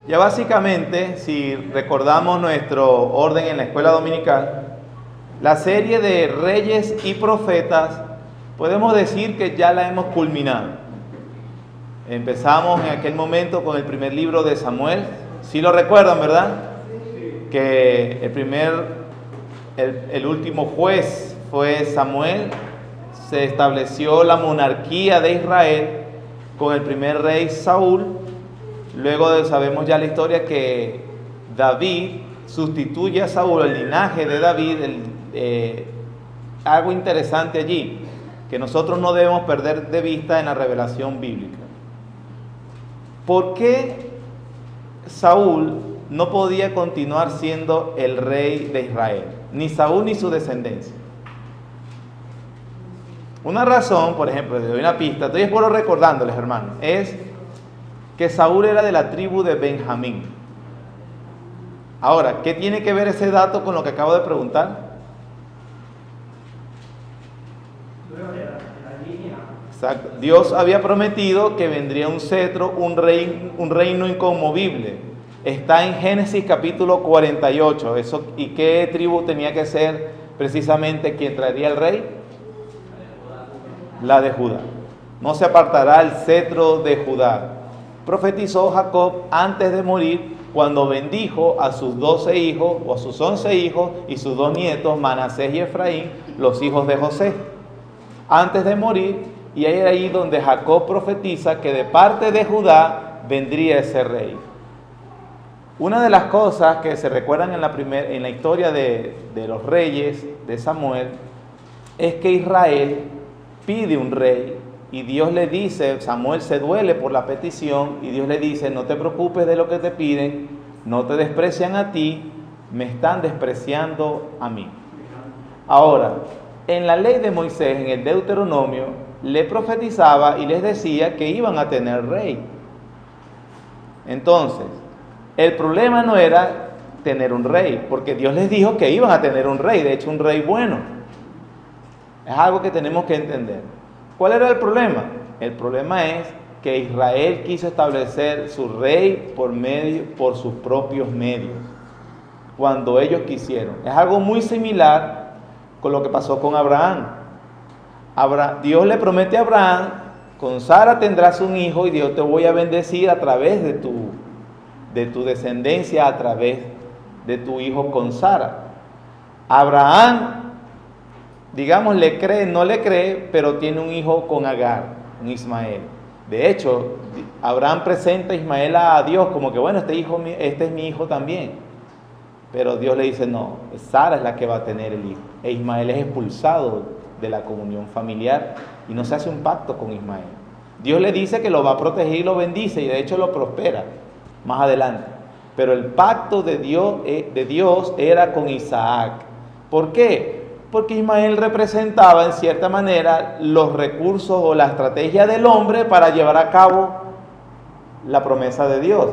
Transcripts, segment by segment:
Ya básicamente, si recordamos nuestro orden en la escuela dominical, la serie de reyes y profetas, podemos decir que ya la hemos culminado. Empezamos en aquel momento con el primer libro de Samuel. ¿Sí lo recuerdan, verdad? Que el último juez fue Samuel. Se estableció la monarquía de Israel con el primer rey Saúl. Luego sabemos ya la historia que David sustituye a Saúl, el linaje de David. Algo interesante allí, que nosotros no debemos perder de vista en la revelación bíblica. ¿Por qué Saúl no podía continuar siendo el rey de Israel? Ni Saúl ni su descendencia. Una razón, por ejemplo, les doy una pista, estoy solo recordándoles, hermanos, es que Saúl era de la tribu de Benjamín. Ahora, ¿qué tiene que ver ese dato con lo que acabo de preguntar? Exacto. Dios había prometido que vendría un cetro, un reino inconmovible. Está en Génesis capítulo 48. ¿Y qué tribu tenía que ser precisamente quien traería el rey? La de Judá. No se apartará el cetro de Judá. Profetizó Jacob antes de morir, cuando bendijo a sus 12 hijos o a sus 11 hijos y sus 2 nietos, Manasés y Efraín, los hijos de José. Antes de morir, y es ahí donde Jacob profetiza que de parte de Judá vendría ese rey. Una de las cosas que se recuerdan en la historia de los reyes de Samuel es que Israel pide un rey y Dios le dice, Samuel se duele por la petición y Dios le dice, no te preocupes de lo que te piden, no te desprecian a ti, me están despreciando a mí. Ahora, en la ley de Moisés, en el Deuteronomio, le profetizaba y les decía que iban a tener rey. Entonces, el problema no era tener un rey, porque Dios les dijo que iban a tener un rey, de hecho un rey bueno. Es algo que tenemos que entender. ¿Cuál era el problema? El problema es que Israel quiso establecer su rey por sus propios medios, cuando ellos quisieron. Es algo muy similar con lo que pasó con Abraham. Dios le promete a Abraham, con Sara tendrás un hijo y Dios te voy a bendecir a través de tu descendencia, a través de tu hijo con Sara. Abraham, digamos, le cree, no le cree, pero tiene un hijo con Agar, un Ismael. De hecho, Abraham presenta a Ismael a Dios como que, bueno, este es mi hijo también. Pero Dios le dice, no, Sara es la que va a tener el hijo. E Ismael es expulsado de la comunión familiar y no se hace un pacto con Ismael. Dios le dice que lo va a proteger y lo bendice y de hecho lo prospera más adelante. Pero el pacto de Dios era con Isaac. ¿Por qué? Porque Ismael representaba en cierta manera los recursos o la estrategia del hombre para llevar a cabo la promesa de Dios.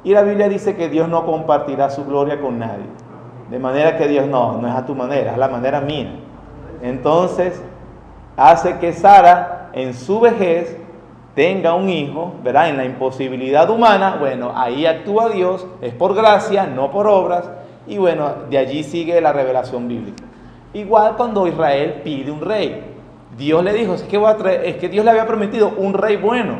Y la Biblia dice que Dios no compartirá su gloria con nadie. De manera que Dios no es a tu manera, es a la manera mía. Entonces hace que Sara en su vejez tenga un hijo, ¿verdad? En la imposibilidad humana, bueno, ahí actúa Dios, es por gracia, no por obras, y bueno, de allí sigue la revelación bíblica. Igual cuando Israel pide un rey, Dios le dijo, es que Dios le había prometido un rey bueno,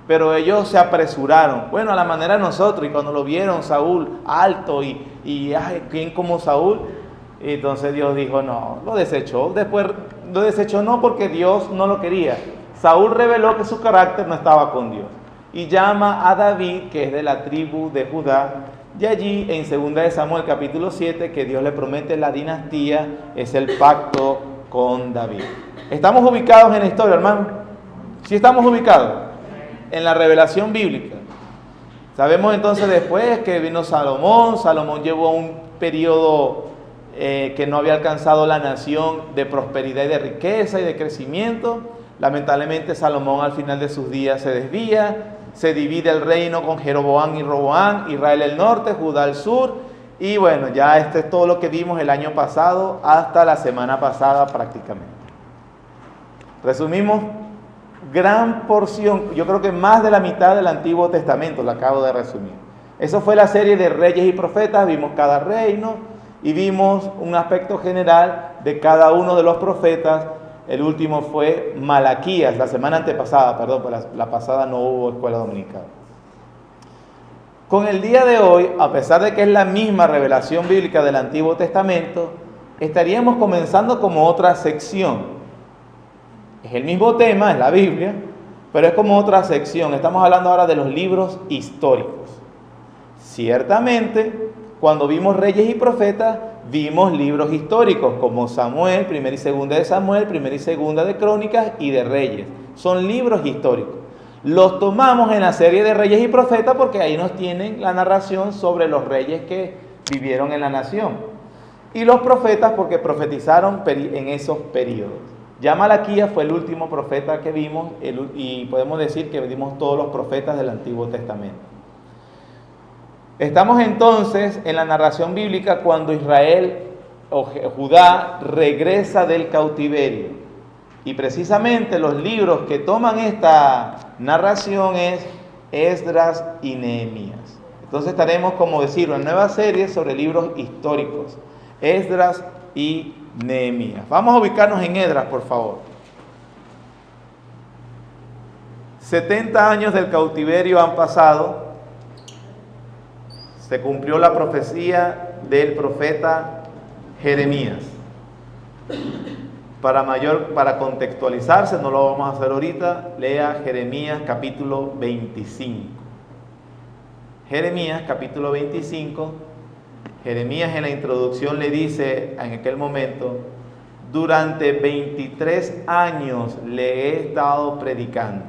pero ellos se apresuraron, bueno, a la manera de nosotros, y cuando lo vieron Saúl alto y ¿quién como Saúl? Y entonces Dios dijo, no, lo desechó. Después lo desechó no porque Dios no lo quería. Saúl reveló que su carácter no estaba con Dios. Y llama a David, que es de la tribu de Judá. Y allí en 2 de Samuel capítulo 7, que Dios le promete la dinastía, es el pacto con David. ¿Estamos ubicados en la historia, hermano? ¿Sí estamos ubicados? En la revelación bíblica. Sabemos entonces después que vino Salomón. Salomón llevó un periodo que no había alcanzado la nación de prosperidad y de riqueza y de crecimiento. Lamentablemente Salomón al final de sus días se desvía, se divide el reino con Jeroboam y Roboam, Israel el norte, Judá el sur, y bueno, ya esto es todo lo que vimos el año pasado hasta la semana pasada prácticamente. Resumimos, gran porción, yo creo que más de la mitad del Antiguo Testamento lo acabo de resumir. Eso fue la serie de reyes y profetas. Vimos cada reino y vimos un aspecto general de cada uno de los profetas. El último fue Malaquías, la semana antepasada, perdón, pues la pasada no hubo escuela dominical. Con el día de hoy, a pesar de que es la misma revelación bíblica del Antiguo Testamento, estaríamos comenzando como otra sección. Es el mismo tema, es la Biblia, pero es como otra sección. Estamos hablando ahora de los libros históricos. Ciertamente, cuando vimos reyes y profetas, vimos libros históricos como Samuel, primera y segunda de Samuel, primera y segunda de Crónicas y de Reyes. Son libros históricos. Los tomamos en la serie de reyes y profetas porque ahí nos tienen la narración sobre los reyes que vivieron en la nación. Y los profetas porque profetizaron en esos periodos. Ya Malaquías fue el último profeta que vimos y podemos decir que vimos todos los profetas del Antiguo Testamento. Estamos entonces en la narración bíblica cuando Israel o Judá regresa del cautiverio. Y precisamente los libros que toman esta narración es Esdras y Nehemías. Entonces estaremos, como decirlo, en nueva serie sobre libros históricos. Esdras y Nehemías. Vamos a ubicarnos en Esdras, por favor. 70 años del cautiverio han pasado. Se cumplió la profecía del profeta Jeremías. Para contextualizarse, no lo vamos a hacer ahorita, lea Jeremías capítulo 25. Jeremías capítulo 25, Jeremías en la introducción le dice en aquel momento: durante 23 años le he estado predicando.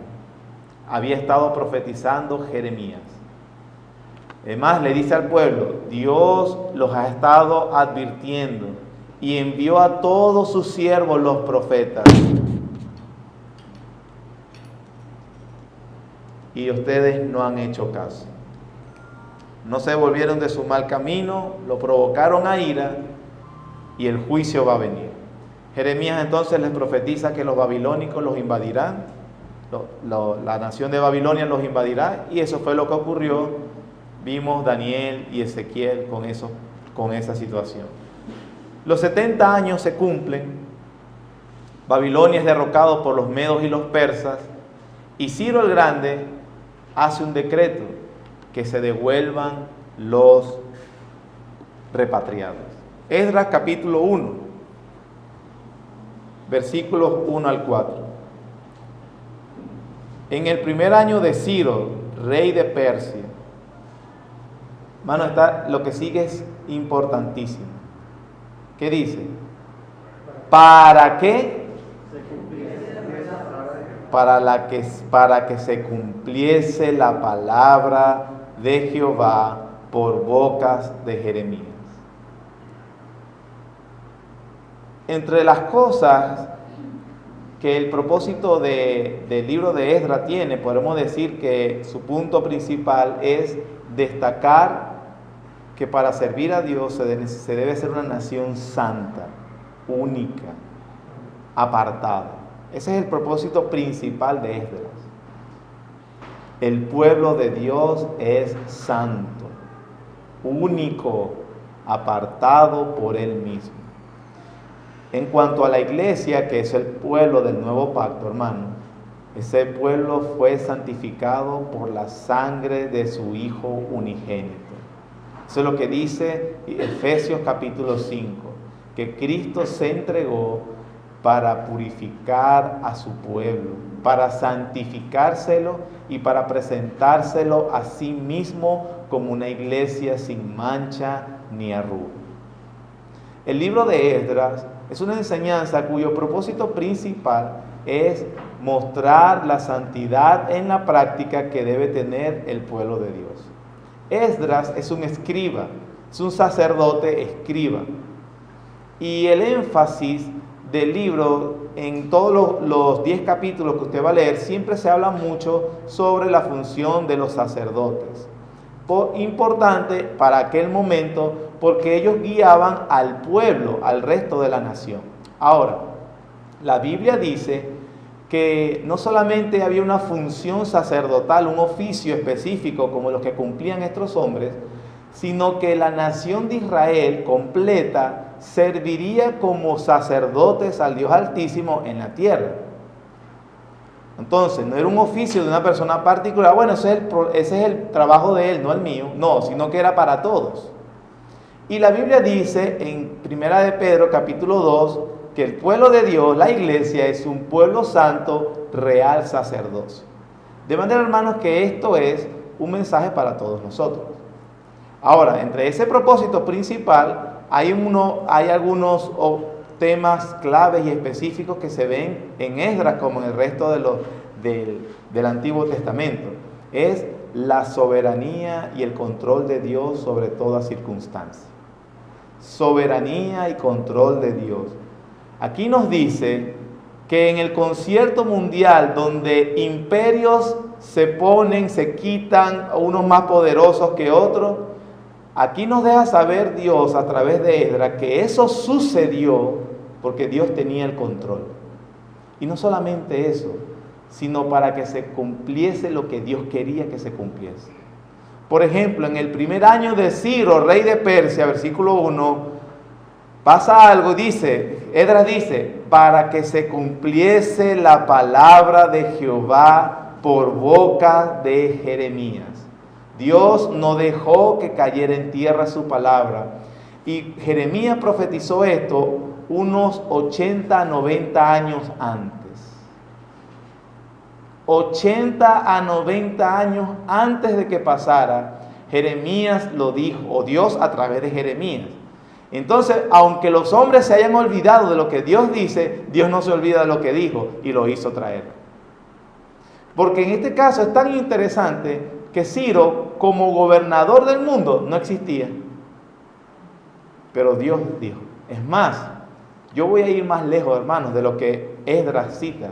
Había estado profetizando Jeremías. Además le dice al pueblo: Dios los ha estado advirtiendo y envió a todos sus siervos los profetas. Y ustedes no han hecho caso. No se volvieron de su mal camino, lo provocaron a ira y el juicio va a venir. Jeremías entonces les profetiza que los babilónicos los invadirán, la nación de Babilonia los invadirá, y eso fue lo que ocurrió. Vimos Daniel y Ezequiel con esa situación. Los 70 años se cumplen, Babilonia es derrocado por los medos y los persas, y Ciro el Grande hace un decreto que se devuelvan los repatriados. Esdras capítulo 1, versículos 1 al 4. En el primer año de Ciro, rey de Persia, hermano, lo que sigue es importantísimo. ¿Qué dice? ¿Para qué? Para que se cumpliese la palabra de Jehová por bocas de Jeremías. Entre las cosas que el propósito del libro de Esdras tiene, podemos decir que su punto principal es destacar que para servir a Dios se debe ser una nación santa, única, apartada. Ese es el propósito principal de Esdras. El pueblo de Dios es santo, único, apartado por Él mismo. En cuanto a la iglesia, que es el pueblo del nuevo pacto, hermano, ese pueblo fue santificado por la sangre de su Hijo unigénito. Eso es lo que dice Efesios capítulo 5, que Cristo se entregó para purificar a su pueblo, para santificárselo y para presentárselo a sí mismo como una iglesia sin mancha ni arruga. El libro de Esdras es una enseñanza cuyo propósito principal es mostrar la santidad en la práctica que debe tener el pueblo de Dios. Esdras es un escriba, es un sacerdote escriba. Y el énfasis del libro, en todos los 10 capítulos que usted va a leer, siempre se habla mucho sobre la función de los sacerdotes. Importante para aquel momento, porque ellos guiaban al pueblo, al resto de la nación. Ahora, la Biblia dice que no solamente había una función sacerdotal, un oficio específico como los que cumplían estos hombres, sino que la nación de Israel completa serviría como sacerdotes al Dios Altísimo en la tierra. Entonces, no era un oficio de una persona particular, bueno, ese es el trabajo de él, no el mío, no, sino que era para todos. Y la Biblia dice en 1 de Pedro capítulo 2, que el pueblo de Dios, la iglesia, es un pueblo santo, real sacerdocio. De manera, hermanos, que esto es un mensaje para todos nosotros. Ahora, entre ese propósito principal, hay algunos temas claves y específicos que se ven en Esdras como en el resto del Antiguo Testamento. Es la soberanía y el control de Dios sobre toda circunstancia. Soberanía y control de Dios. Aquí nos dice que en el concierto mundial donde imperios se quitan, unos más poderosos que otros, aquí nos deja saber Dios a través de Esdras que eso sucedió porque Dios tenía el control. Y no solamente eso, sino para que se cumpliese lo que Dios quería que se cumpliese. Por ejemplo, en el primer año de Ciro, rey de Persia, versículo 1, pasa algo, Esdras dice, para que se cumpliese la palabra de Jehová por boca de Jeremías. Dios no dejó que cayera en tierra su palabra. Y Jeremías profetizó esto unos 80 a 90 años antes. 80 a 90 años antes de que pasara, Jeremías lo dijo, o Dios a través de Jeremías. Entonces, aunque los hombres se hayan olvidado de lo que Dios dice, Dios no se olvida de lo que dijo y lo hizo traer. Porque en este caso es tan interesante que Ciro, como gobernador del mundo, no existía. Pero Dios dijo. Es más, yo voy a ir más lejos, hermanos, de lo que Esdras cita.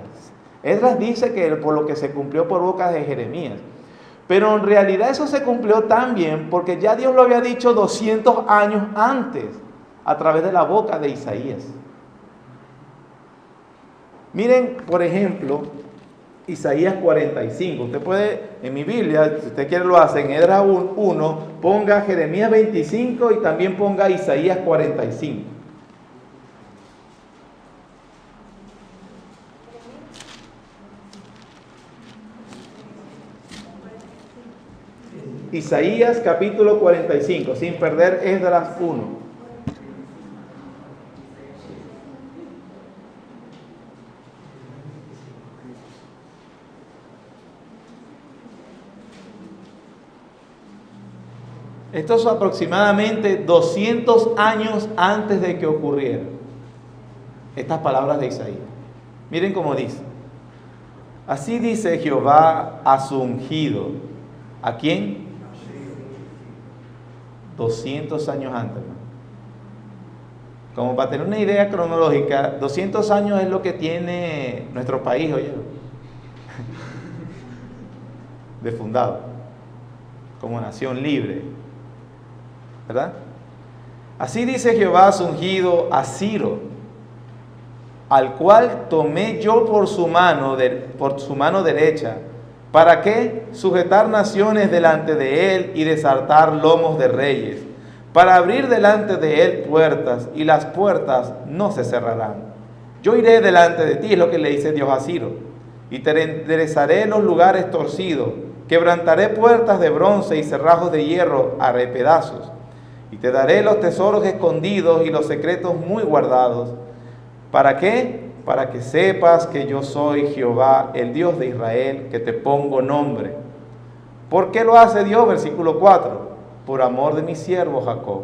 Esdras dice que por lo que se cumplió por boca de Jeremías. Pero en realidad eso se cumplió también porque ya Dios lo había dicho 200 años antes, a través de la boca de Isaías. Miren, por ejemplo, Isaías 45. Usted puede, en mi Biblia, si usted quiere lo hace, en Esdras 1, ponga Jeremías 25 y también ponga Isaías 45. Isaías capítulo 45, sin perder Esdras 1. Esto es aproximadamente 200 años antes de que ocurriera estas palabras de Isaías. Miren cómo dice. Así dice Jehová a su ungido. ¿A quién? 200 años antes. Como para tener una idea cronológica, 200 años es lo que tiene nuestro país, oye, de fundado, como nación libre, ¿verdad? Así dice Jehová a su ungido, a Ciro, al cual tomé yo por su mano derecha. ¿Para qué? Sujetar naciones delante de él y desartar lomos de reyes, para abrir delante de él puertas, y las puertas no se cerrarán. Yo iré delante de ti, es lo que le dice Dios a Ciro, y te enderezaré los lugares torcidos, quebrantaré puertas de bronce y cerrajos de hierro haré pedazos, y te daré los tesoros escondidos y los secretos muy guardados. ¿Para qué? Para que sepas que yo soy Jehová, el Dios de Israel, que te pongo nombre. ¿Por qué lo hace Dios? Versículo 4. Por amor de mi siervo Jacob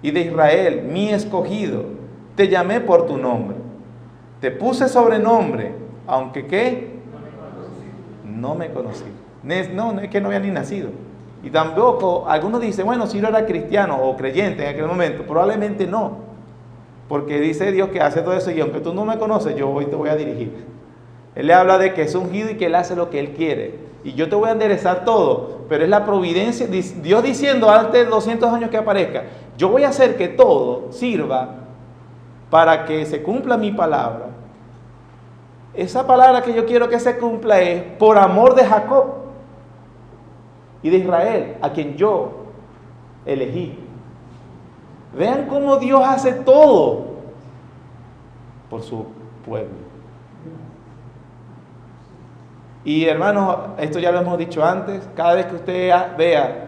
y de Israel, mi escogido, te llamé por tu nombre. Te puse sobrenombre, aunque ¿qué? No me conocí. No, es que no había ni nacido. Y tampoco, algunos dicen, bueno, Ciro era cristiano o creyente en aquel momento. Probablemente no. Porque dice Dios que hace todo eso y aunque tú no me conoces, yo hoy te voy a dirigir. Él le habla de que es ungido y que Él hace lo que Él quiere. Y yo te voy a enderezar todo, pero es la providencia, Dios diciendo antes de 200 años que aparezca, yo voy a hacer que todo sirva para que se cumpla mi palabra. Esa palabra que yo quiero que se cumpla es por amor de Jacob y de Israel, a quien yo elegí. Vean cómo Dios hace todo por su pueblo. Y hermanos, esto ya lo hemos dicho antes, cada vez que usted vea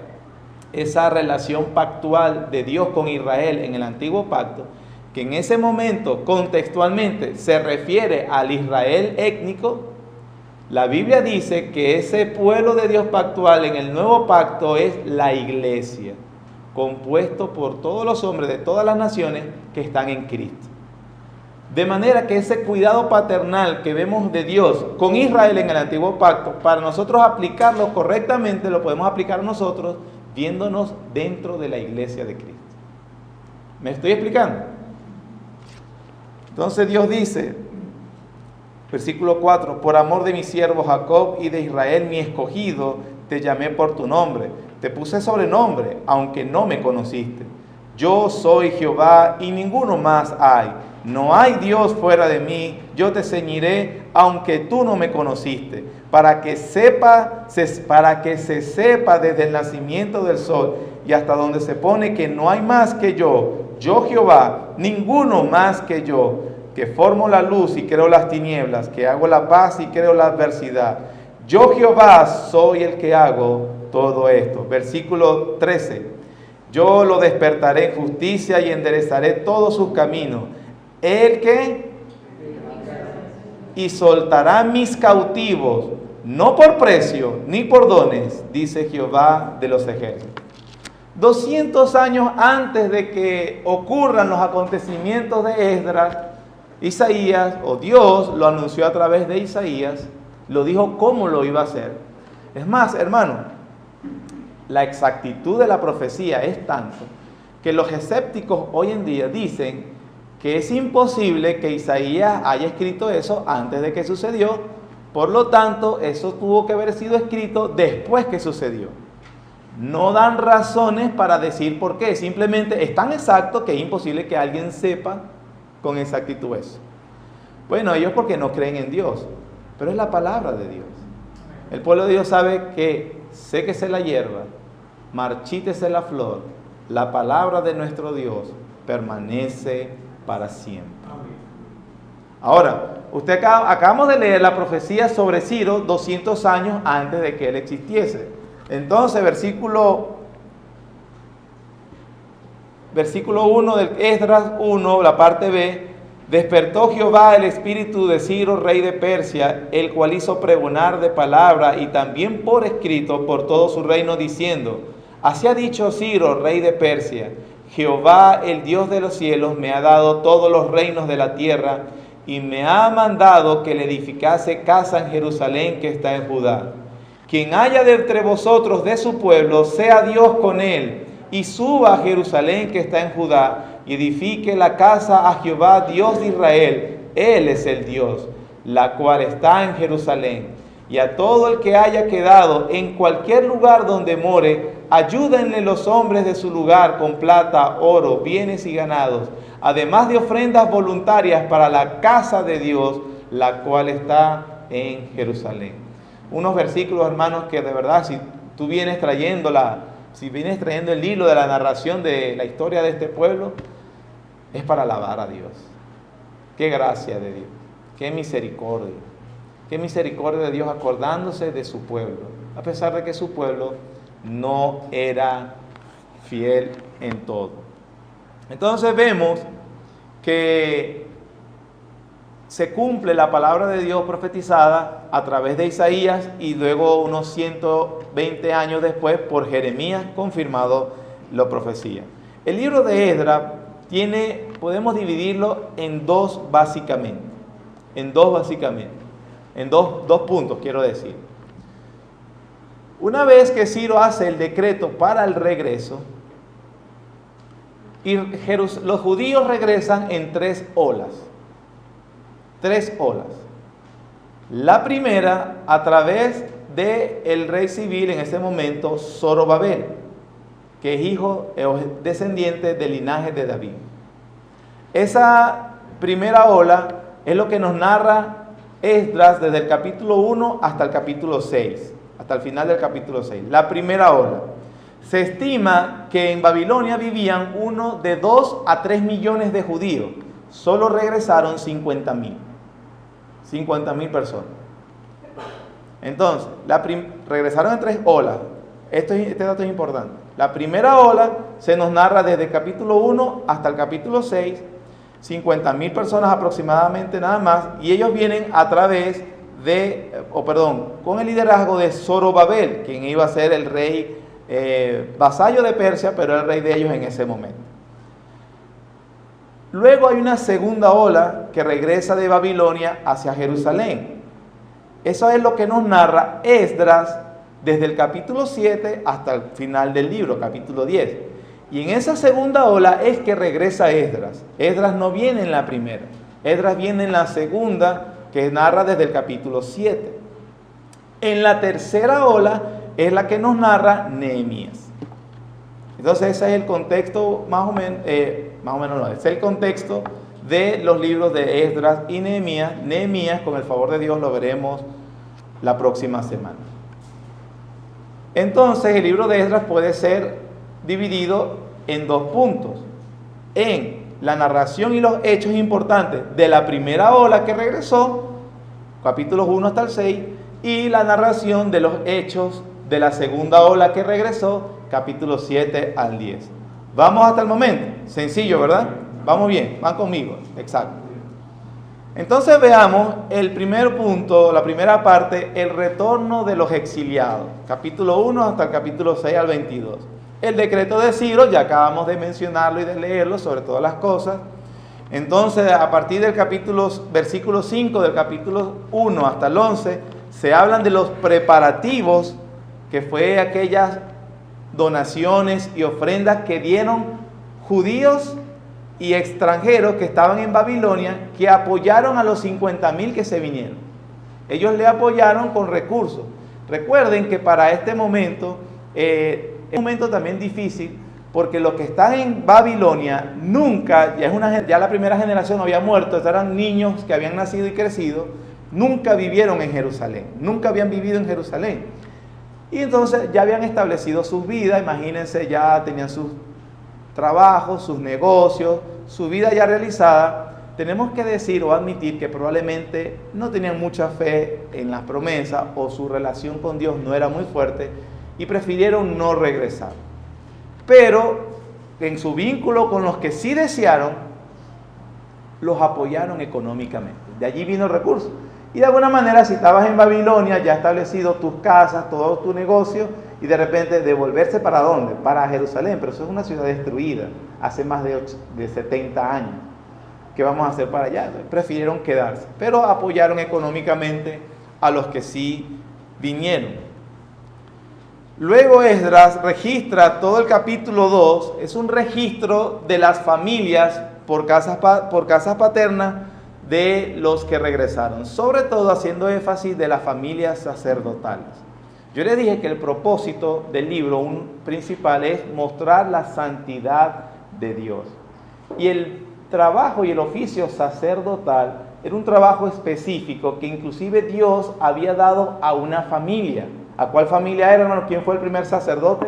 esa relación pactual de Dios con Israel en el antiguo pacto, que en ese momento contextualmente se refiere al Israel étnico, la Biblia dice que ese pueblo de Dios pactual en el nuevo pacto es la iglesia, compuesto por todos los hombres de todas las naciones que están en Cristo. De manera que ese cuidado paternal que vemos de Dios con Israel en el antiguo pacto, para nosotros aplicarlo correctamente, lo podemos aplicar nosotros viéndonos dentro de la iglesia de Cristo. ¿Me estoy explicando? Entonces Dios dice, versículo 4, por amor de mi siervo Jacob y de Israel mi escogido, te llamé por tu nombre, te puse sobrenombre, aunque no me conociste. Yo soy Jehová y ninguno más hay. No hay Dios fuera de mí, yo te ceñiré, aunque tú no me conociste, para que se sepa desde el nacimiento del sol y hasta donde se pone que no hay más que yo Jehová, ninguno más que yo, que formo la luz y creo las tinieblas, que hago la paz y creo la adversidad. Yo Jehová soy el que hago todo esto. Versículo 13, yo lo despertaré en justicia y enderezaré todos sus caminos. El que y soltará mis cautivos, no por precio ni por dones, dice Jehová de los ejércitos. 200 años antes de que ocurran los acontecimientos de Esdras, Isaías, o Dios lo anunció a través de Isaías, lo dijo cómo lo iba a hacer. Es más, hermano, la exactitud de la profecía es tanto que los escépticos hoy en día dicen que es imposible que Isaías haya escrito eso antes de que sucedió, por lo tanto, eso tuvo que haber sido escrito después que sucedió. No dan razones para decir por qué, simplemente es tan exacto que es imposible que alguien sepa con exactitud eso. Bueno, ellos porque no creen en Dios, pero es la palabra de Dios. El pueblo de Dios sabe que séquese la hierba, marchítese la flor, la palabra de nuestro Dios permanece para siempre. Ahora, acabamos de leer la profecía sobre Ciro 200 años antes de que él existiese. Entonces, versículo 1 del Esdras 1, la parte B, despertó Jehová el espíritu de Ciro, rey de Persia, el cual hizo pregonar de palabra y también por escrito por todo su reino, diciendo, así ha dicho Ciro, rey de Persia, Jehová, el Dios de los cielos, me ha dado todos los reinos de la tierra y me ha mandado que le edificase casa en Jerusalén que está en Judá. Quien haya de entre vosotros de su pueblo, sea Dios con él, y suba a Jerusalén que está en Judá, y edifique la casa a Jehová, Dios de Israel. Él es el Dios, la cual está en Jerusalén. Y a todo el que haya quedado en cualquier lugar donde more, ayúdenle los hombres de su lugar con plata, oro, bienes y ganados, además de ofrendas voluntarias para la casa de Dios, la cual está en Jerusalén. Unos versículos, hermanos, que de verdad, si tú vienes trayendo el hilo de la narración de la historia de este pueblo, es para alabar a Dios. Qué gracia de Dios, qué misericordia de Dios acordándose de su pueblo, a pesar de que su pueblo no era fiel en todo. Entonces vemos que se cumple la palabra de Dios profetizada a través de Isaías y luego unos 120 años después por Jeremías confirmado la profecía. El libro de Esdras podemos dividirlo en dos básicamente, en dos puntos quiero decir. Una vez que Ciro hace el decreto para el regreso, y los judíos regresan en 3 olas. 3 olas. La primera a través del rey civil en ese momento, Zorobabel, que es hijo o descendiente del linaje de David. Esa primera ola es lo que nos narra Esdras desde el capítulo 1 hasta el capítulo 6, hasta el final del capítulo 6, la primera ola. Se estima que en Babilonia vivían uno de 2 a 3 millones de judíos. Solo regresaron 50,000 personas. Entonces, regresaron en 3 olas. Este dato es importante. La primera ola se nos narra desde el capítulo 1 hasta el capítulo 6, 50,000 personas aproximadamente nada más, y ellos vienen a través con el liderazgo de Zorobabel, quien iba a ser el rey vasallo de Persia, pero era el rey de ellos en ese momento. Luego hay una segunda ola que regresa de Babilonia hacia Jerusalén. Eso es lo que nos narra Esdras desde el capítulo 7 hasta el final del libro, capítulo 10. Y en esa segunda ola es que regresa Esdras. Esdras no viene en la primera. Esdras viene en la segunda, que narra desde el capítulo 7. En la tercera ola es la que nos narra Nehemías. Entonces ese es el contexto, más o menos no, es el contexto de los libros de Esdras y Nehemías. Nehemías, con el favor de Dios, lo veremos la próxima semana. Entonces el libro de Esdras puede ser dividido en 2 puntos: en la narración y los hechos importantes de la primera ola que regresó, capítulos 1 hasta el 6, y la narración de los hechos de la segunda ola que regresó, capítulos 7 al 10. ¿Vamos hasta el momento? Sencillo, ¿verdad? Vamos bien, van conmigo, exacto. Entonces veamos el primer punto, la primera parte, el retorno de los exiliados, capítulo 1 hasta el capítulo 6 al 22. El decreto de Ciro, ya acabamos de mencionarlo y de leerlo, sobre todas las cosas. Entonces, a partir del versículo 5 del capítulo 1 hasta el 11, se hablan de los preparativos, que fue aquellas donaciones y ofrendas que dieron judíos y extranjeros que estaban en Babilonia, que apoyaron a los 50,000 que se vinieron. Ellos le apoyaron con recursos. Recuerden que para este momento, es un momento también difícil, porque los que están en Babilonia nunca, ya la primera generación había muerto, eran niños que habían nacido y crecido, nunca vivieron en Jerusalén, nunca habían vivido en Jerusalén. Y entonces ya habían establecido sus vidas, imagínense, ya tenían sus trabajos, sus negocios, su vida ya realizada. Tenemos que decir o admitir que probablemente no tenían mucha fe en las promesas, o su relación con Dios no era muy fuerte, y prefirieron no regresar. Pero en su vínculo con los que sí desearon, los apoyaron económicamente. De allí vino el recurso. Y de alguna manera, si estabas en Babilonia, ya establecido tus casas, todo tu negocio, y de repente devolverse ¿para dónde? Para Jerusalén, pero eso es una ciudad destruida, hace más de 70 años. ¿Qué vamos a hacer para allá? Prefirieron quedarse, pero apoyaron económicamente a los que sí vinieron. Luego Esdras registra todo el capítulo 2, es un registro de las familias por casas paternas de los que regresaron, sobre todo haciendo énfasis de las familias sacerdotales. Yo les dije que el propósito del libro principal es mostrar la santidad de Dios. Y el trabajo y el oficio sacerdotal era un trabajo específico que inclusive Dios había dado a una familia. ¿A cuál familia era, hermano? ¿Quién fue el primer sacerdote?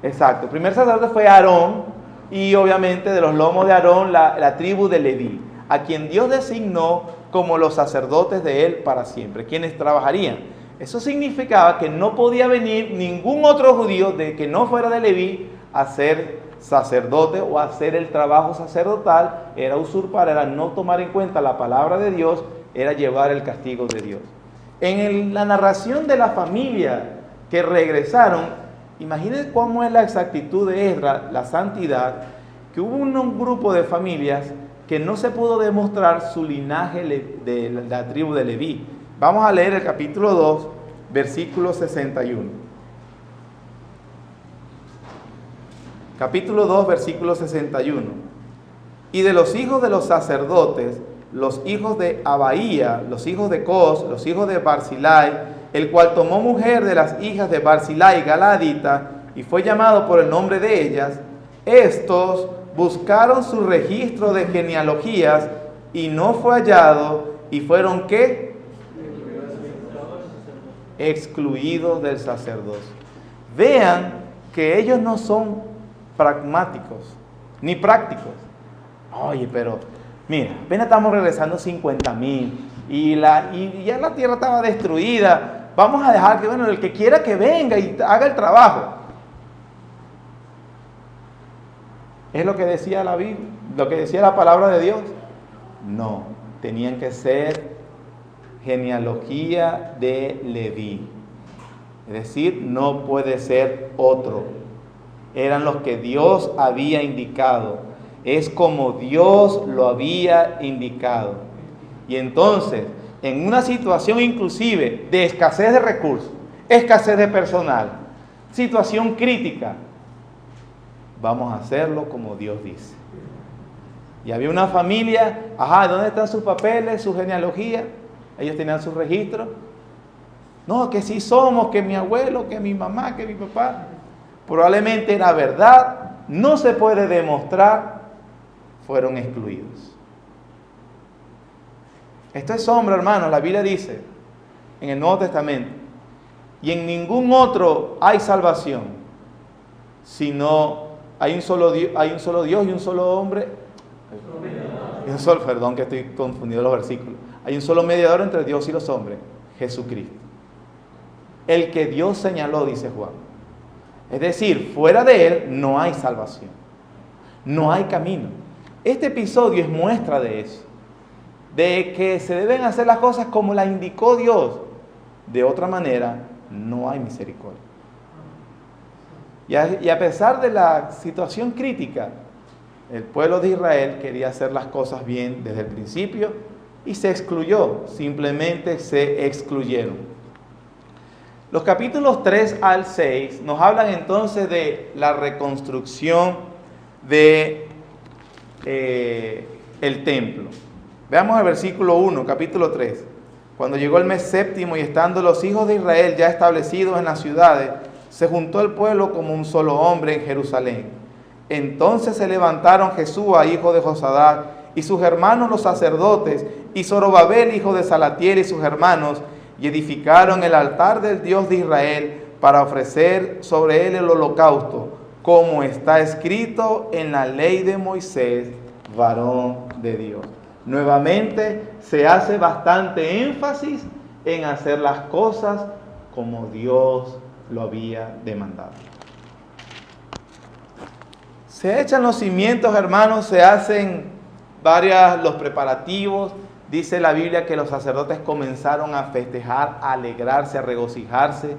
Exacto, el primer sacerdote fue Aarón, y obviamente de los lomos de Aarón la tribu de Leví, a quien Dios designó como los sacerdotes de él para siempre, quienes trabajarían. Eso significaba que no podía venir ningún otro judío que no fuera de Leví a ser sacerdote o a hacer el trabajo sacerdotal. Era usurpar, era no tomar en cuenta la palabra de Dios, era llevar el castigo de Dios. En la narración de la familia que regresaron, imagínense cómo es la exactitud de Esdras, la santidad, que hubo un grupo de familias que no se pudo demostrar su linaje de la tribu de Leví. Vamos a leer el capítulo 2, versículo 61. Capítulo 2, versículo 61. Y de los hijos de los sacerdotes, los hijos de Abaía, los hijos de Cos, los hijos de Barzilai, el cual tomó mujer de las hijas de Barzilai Galadita, y fue llamado por el nombre de ellas, estos buscaron su registro de genealogías y no fue hallado, y fueron ¿qué? Excluidos del sacerdocio. Vean que ellos no son pragmáticos ni prácticos. Oye, pero mira, apenas estamos regresando 50,000 y ya la tierra estaba destruida. Vamos a dejar que, bueno, el que quiera que venga y haga el trabajo. ¿Es lo que decía la Biblia? ¿Lo que decía la palabra de Dios? No, tenían que ser genealogía de Leví. Es decir, no puede ser otro. Eran los que Dios había indicado. Es como Dios lo había indicado. Y entonces, en una situación inclusive de escasez de recursos, escasez de personal, situación crítica, vamos a hacerlo como Dios dice. Y había una familia, ¿dónde están sus papeles, su genealogía? Ellos tenían sus registros. No, que sí somos, que mi abuelo, que mi mamá, que mi papá. Probablemente era verdad, no se puede demostrar, fueron excluidos. Esto es sombra, hermanos. La Biblia dice en el Nuevo Testamento, y en ningún otro hay salvación, sino hay un solo Dios y un solo hombre. Perdón que estoy confundido los versículos. Hay un solo mediador entre Dios y los hombres, Jesucristo. El que Dios señaló, dice Juan. Es decir, fuera de Él no hay salvación. No hay camino. Este episodio es muestra de eso. De que se deben hacer las cosas como las indicó Dios. De otra manera, no hay misericordia. Y a pesar de la situación crítica, el pueblo de Israel quería hacer las cosas bien desde el principio y se excluyó, simplemente se excluyeron. Los capítulos 3 al 6 nos hablan entonces de la reconstrucción de el templo. Veamos el versículo 1, capítulo 3. Cuando llegó el mes séptimo y estando los hijos de Israel ya establecidos en las ciudades, se juntó el pueblo como un solo hombre en Jerusalén. Entonces se levantaron Jesúa, hijo de Josadac, y sus hermanos los sacerdotes, y Zorobabel, hijo de Salatiel, y sus hermanos, y edificaron el altar del Dios de Israel para ofrecer sobre él el holocausto, como está escrito en la ley de Moisés, varón de Dios. Nuevamente se hace bastante énfasis en hacer las cosas como Dios lo había demandado. Se echan los cimientos, hermanos, se hacen los preparativos. Dice la Biblia que los sacerdotes comenzaron a festejar, a alegrarse, a regocijarse.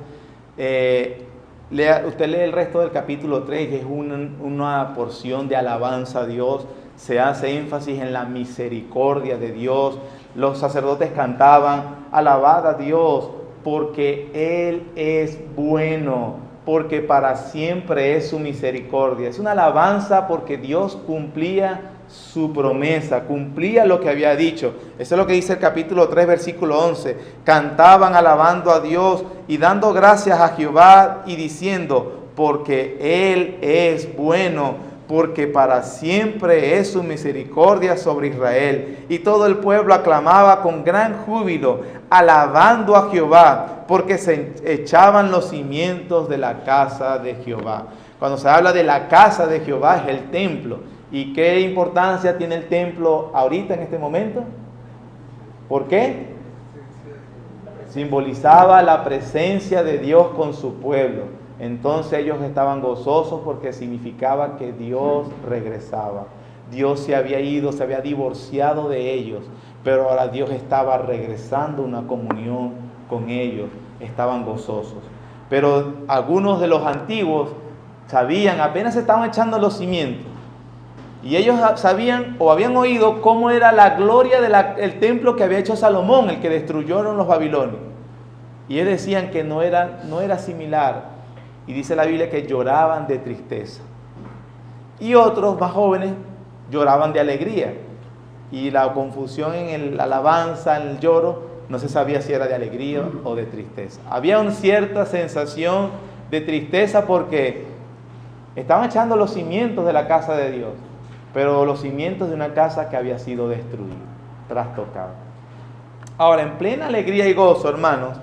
Usted lee el resto del capítulo 3, que es una porción de alabanza a Dios. Se hace énfasis en la misericordia de Dios. Los sacerdotes cantaban, alabad a Dios, porque Él es bueno, porque para siempre es su misericordia. Es una alabanza porque Dios cumplía su promesa, cumplía lo que había dicho. Eso es lo que dice el capítulo 3, versículo 11. Cantaban alabando a Dios y dando gracias a Jehová y diciendo, porque Él es bueno, porque para siempre es su misericordia sobre Israel. Y todo el pueblo aclamaba con gran júbilo, alabando a Jehová, porque se echaban los cimientos de la casa de Jehová. Cuando se habla de la casa de Jehová es el templo. ¿Y qué importancia tiene el templo ahorita en este momento? ¿Por qué? Simbolizaba la presencia de Dios con su pueblo. Entonces ellos estaban gozosos porque significaba que Dios regresaba. Dios se había ido, se había divorciado de ellos, pero ahora Dios estaba regresando una comunión con ellos. Estaban gozosos. Pero algunos de los antiguos sabían, apenas estaban echando los cimientos, y ellos sabían o habían oído cómo era la gloria del templo que había hecho Salomón, el que destruyeron los babilonios. Y ellos decían que no era similar. Y dice la Biblia que lloraban de tristeza. Y otros más jóvenes lloraban de alegría. Y la confusión en la alabanza, en el lloro, no se sabía si era de alegría o de tristeza. Había una cierta sensación de tristeza porque estaban echando los cimientos de la casa de Dios, pero los cimientos de una casa que había sido destruida. trastocado. Ahora, en plena alegría y gozo, hermanos,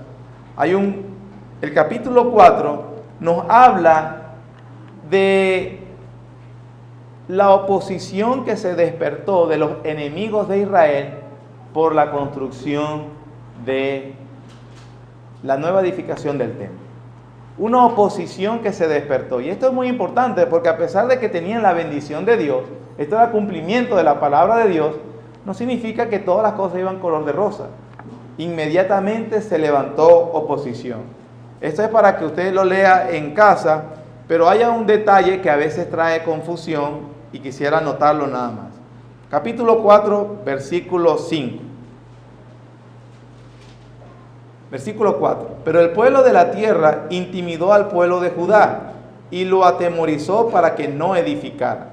el capítulo 4 nos habla de la oposición que se despertó de los enemigos de Israel por la construcción de la nueva edificación del templo. Una oposición que se despertó. Y esto es muy importante porque a pesar de que tenían la bendición de Dios, esto era cumplimiento de la palabra de Dios, no significa que todas las cosas iban color de rosa. Inmediatamente se levantó oposición. Esto es para que usted lo lea en casa, pero hay un detalle que a veces trae confusión y quisiera anotarlo nada más. Capítulo 4, versículo 5. Versículo 4. Pero el pueblo de la tierra intimidó al pueblo de Judá y lo atemorizó para que no edificara.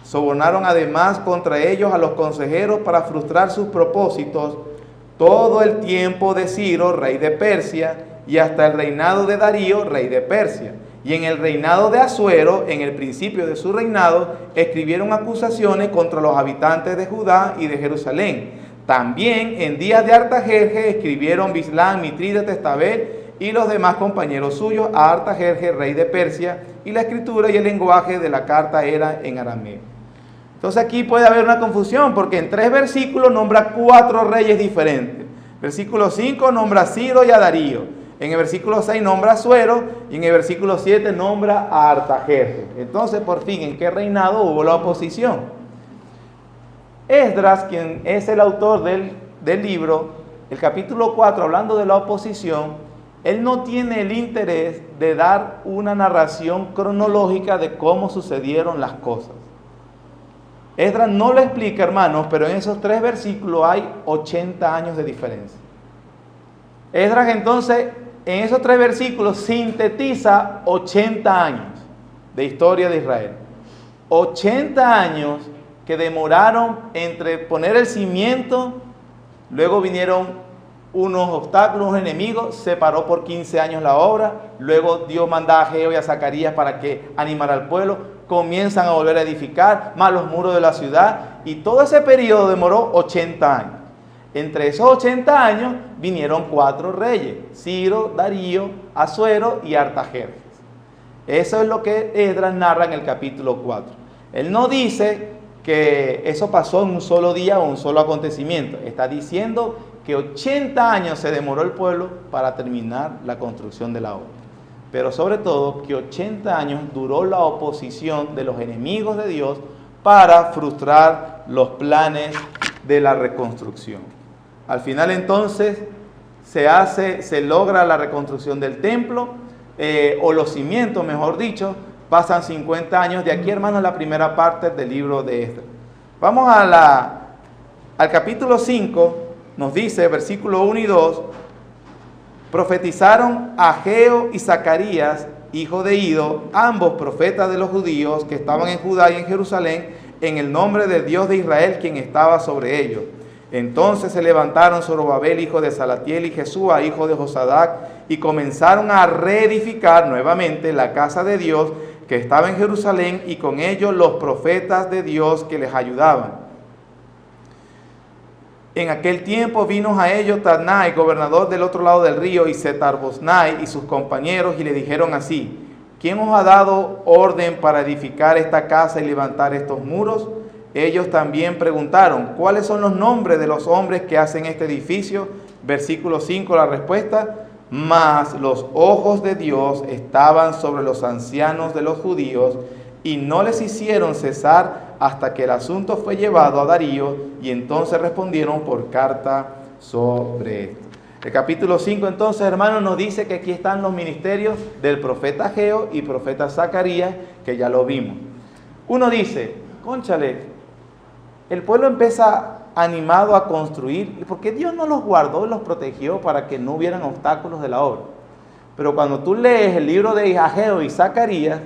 Sobornaron además contra ellos a los consejeros para frustrar sus propósitos todo el tiempo de Ciro, rey de Persia, y hasta el reinado de Darío, rey de Persia. Y en el reinado de Asuero, en el principio de su reinado, escribieron acusaciones contra los habitantes de Judá y de Jerusalén. También en días de Artajerjes escribieron Bislán, Mitrídates, Tabel y los demás compañeros suyos a Artajerjes, rey de Persia, y la escritura y el lenguaje de la carta era en arameo. Entonces aquí puede haber una confusión porque en 3 versículos nombra 4 reyes diferentes. Versículo 5 nombra a Ciro y a Darío. En el versículo 6 nombra a Asuero y en el versículo 7 nombra a Artajerjes. Entonces, por fin, ¿en qué reinado hubo la oposición? Esdras, quien es el autor del libro, el capítulo 4, hablando de la oposición, él no tiene el interés de dar una narración cronológica de cómo sucedieron las cosas. Esdras no lo explica, hermanos, pero en esos 3 versículos hay 80 años de diferencia. Esdras entonces, en esos 3 versículos, sintetiza 80 años de historia de Israel. 80 años que demoraron entre poner el cimiento, luego vinieron unos obstáculos, unos enemigos, se paró por 15 años la obra, luego Dios manda a Ageo y a Zacarías para que animara al pueblo, comienzan a volver a edificar, más los muros de la ciudad, y todo ese periodo demoró 80 años. Entre esos 80 años vinieron 4 reyes, Ciro, Darío, Asuero y Artajerjes. Eso es lo que Esdras narra en el capítulo 4. Él no dice que eso pasó en un solo día o un solo acontecimiento. Está diciendo que 80 años se demoró el pueblo para terminar la construcción de la obra. Pero sobre todo que 80 años duró la oposición de los enemigos de Dios para frustrar los planes de la reconstrucción. Al final entonces se logra la reconstrucción del templo, o los cimientos, mejor dicho. Pasan 50 años. De aquí, hermanos, la primera parte del libro de Esdras. Vamos al capítulo 5, nos dice, versículo 1 y 2, profetizaron Ageo y Zacarías, hijo de Ido, ambos profetas de los judíos que estaban en Judá y en Jerusalén, en el nombre de Dios de Israel, quien estaba sobre ellos. Entonces se levantaron Zorobabel, hijo de Salatiel, y Jesúa, hijo de Josadac, y comenzaron a reedificar nuevamente la casa de Dios que estaba en Jerusalén, y con ellos los profetas de Dios que les ayudaban. En aquel tiempo vino a ellos Tadnai, gobernador del otro lado del río, y Setar-Boznai y sus compañeros, y le dijeron así: ¿quién os ha dado orden para edificar esta casa y levantar estos muros? Ellos también preguntaron: ¿cuáles son los nombres de los hombres que hacen este edificio? Versículo 5, la respuesta: mas los ojos de Dios estaban sobre los ancianos de los judíos, y no les hicieron cesar hasta que el asunto fue llevado a Darío, y entonces respondieron por carta sobre esto. El capítulo 5 entonces, hermanos, nos dice que aquí están los ministerios del profeta Ageo y profeta Zacarías, que ya lo vimos. Uno dice: cónchale, el pueblo empieza animado a construir, porque Dios no los guardó y los protegió para que no hubieran obstáculos de la obra. Pero cuando tú lees el libro de Ageo y Zacarías,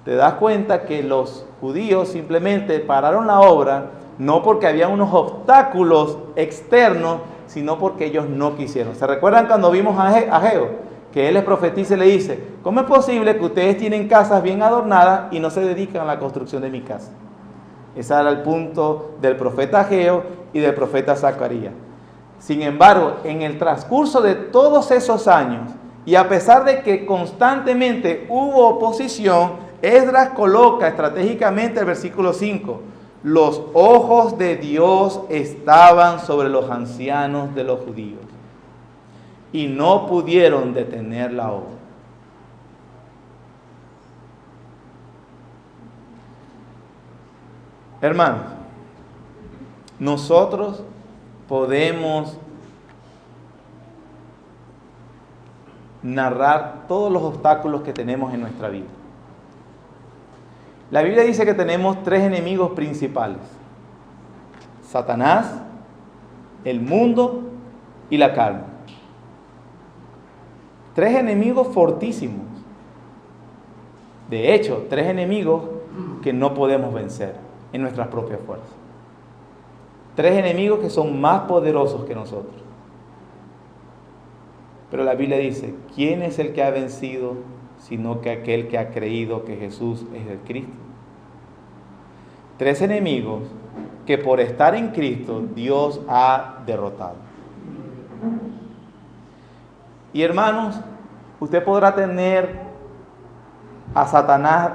te das cuenta que los judíos simplemente pararon la obra, no porque había unos obstáculos externos, sino porque ellos no quisieron. ¿Se recuerdan cuando vimos a Ageo? Que él les profetiza y le dice: ¿cómo es posible que ustedes tienen casas bien adornadas y no se dedican a la construcción de mi casa? Ese era el punto del profeta Ageo, y del profeta Zacarías. Sin embargo, en el transcurso de todos esos años, y a pesar de que constantemente hubo oposición, Esdras coloca estratégicamente el versículo 5: los ojos de Dios estaban sobre los ancianos de los judíos y no pudieron detener la obra. Hermanos, nosotros podemos narrar todos los obstáculos que tenemos en nuestra vida. La Biblia dice que tenemos 3 enemigos principales: Satanás, el mundo y la carne. 3 enemigos fortísimos. De hecho, 3 enemigos que no podemos vencer en nuestras propias fuerzas. 3 enemigos que son más poderosos que nosotros. Pero la Biblia dice: ¿quién es el que ha vencido sino que aquel que ha creído que Jesús es el Cristo? 3 enemigos que por estar en Cristo Dios ha derrotado. Y hermanos, usted podrá tener a Satanás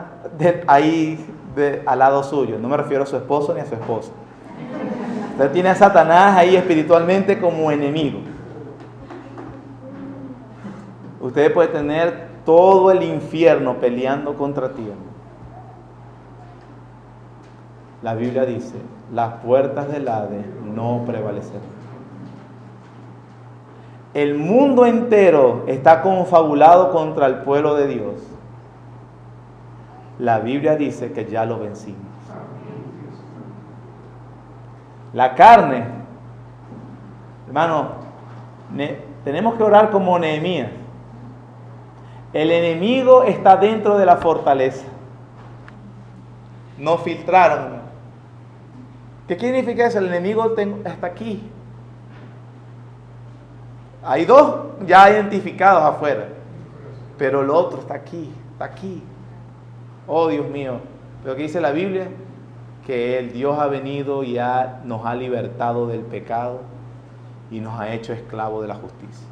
ahí al lado suyo. No me refiero a su esposo ni a su esposa. Usted tiene a Satanás ahí espiritualmente como enemigo. Usted puede tener todo el infierno peleando contra ti. La Biblia dice: las puertas del Hades no prevalecerán. El mundo entero está confabulado contra el pueblo de Dios. La Biblia dice que ya lo vencimos. La carne, hermano, tenemos que orar como Nehemías. El enemigo está dentro de la fortaleza. Nos filtraron. ¿Qué significa eso? El enemigo está aquí. Hay 2 ya identificados afuera, pero el otro está aquí, está aquí. Oh, Dios mío. Pero ¿qué dice la Biblia? Que el Dios ha venido y nos ha libertado del pecado y nos ha hecho esclavos de la justicia.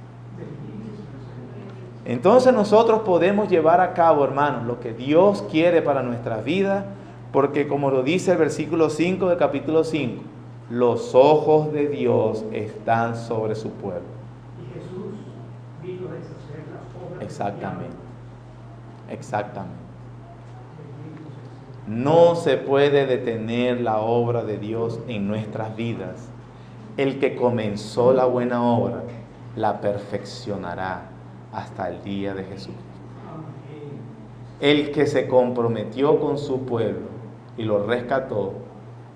Entonces nosotros podemos llevar a cabo, hermanos, lo que Dios quiere para nuestras vidas, porque como lo dice el versículo 5 del capítulo 5, los ojos de Dios están sobre su pueblo. Y Jesús vino a deshacer las obras. Exactamente, exactamente. No se puede detener la obra de Dios en nuestras vidas. El que comenzó la buena obra, la perfeccionará hasta el día de Jesús. El que se comprometió con su pueblo y lo rescató,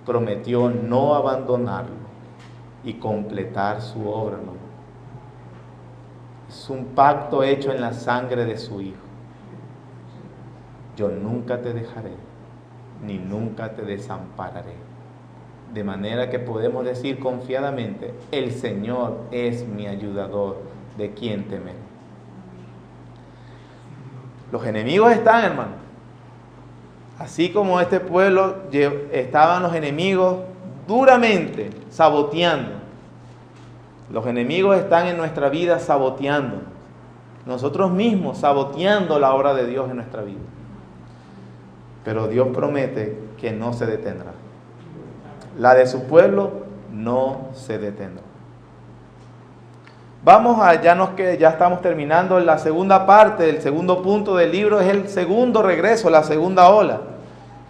prometió no abandonarlo y completar su obra, ¿no? Es un pacto hecho en la sangre de su Hijo. Yo nunca te dejaré, ni nunca te desampararé. De manera que podemos decir confiadamente: el Señor es mi ayudador, ¿de quién temeré? Los enemigos están, hermano. Así como este pueblo estaban los enemigos duramente saboteando. Los enemigos están en nuestra vida saboteando. Nosotros mismos saboteando la obra de Dios en nuestra vida. Pero Dios promete que no se detendrá. La de su pueblo no se detendrá. Vamos ya estamos terminando la segunda parte, el segundo punto del libro es el segundo regreso, la segunda ola.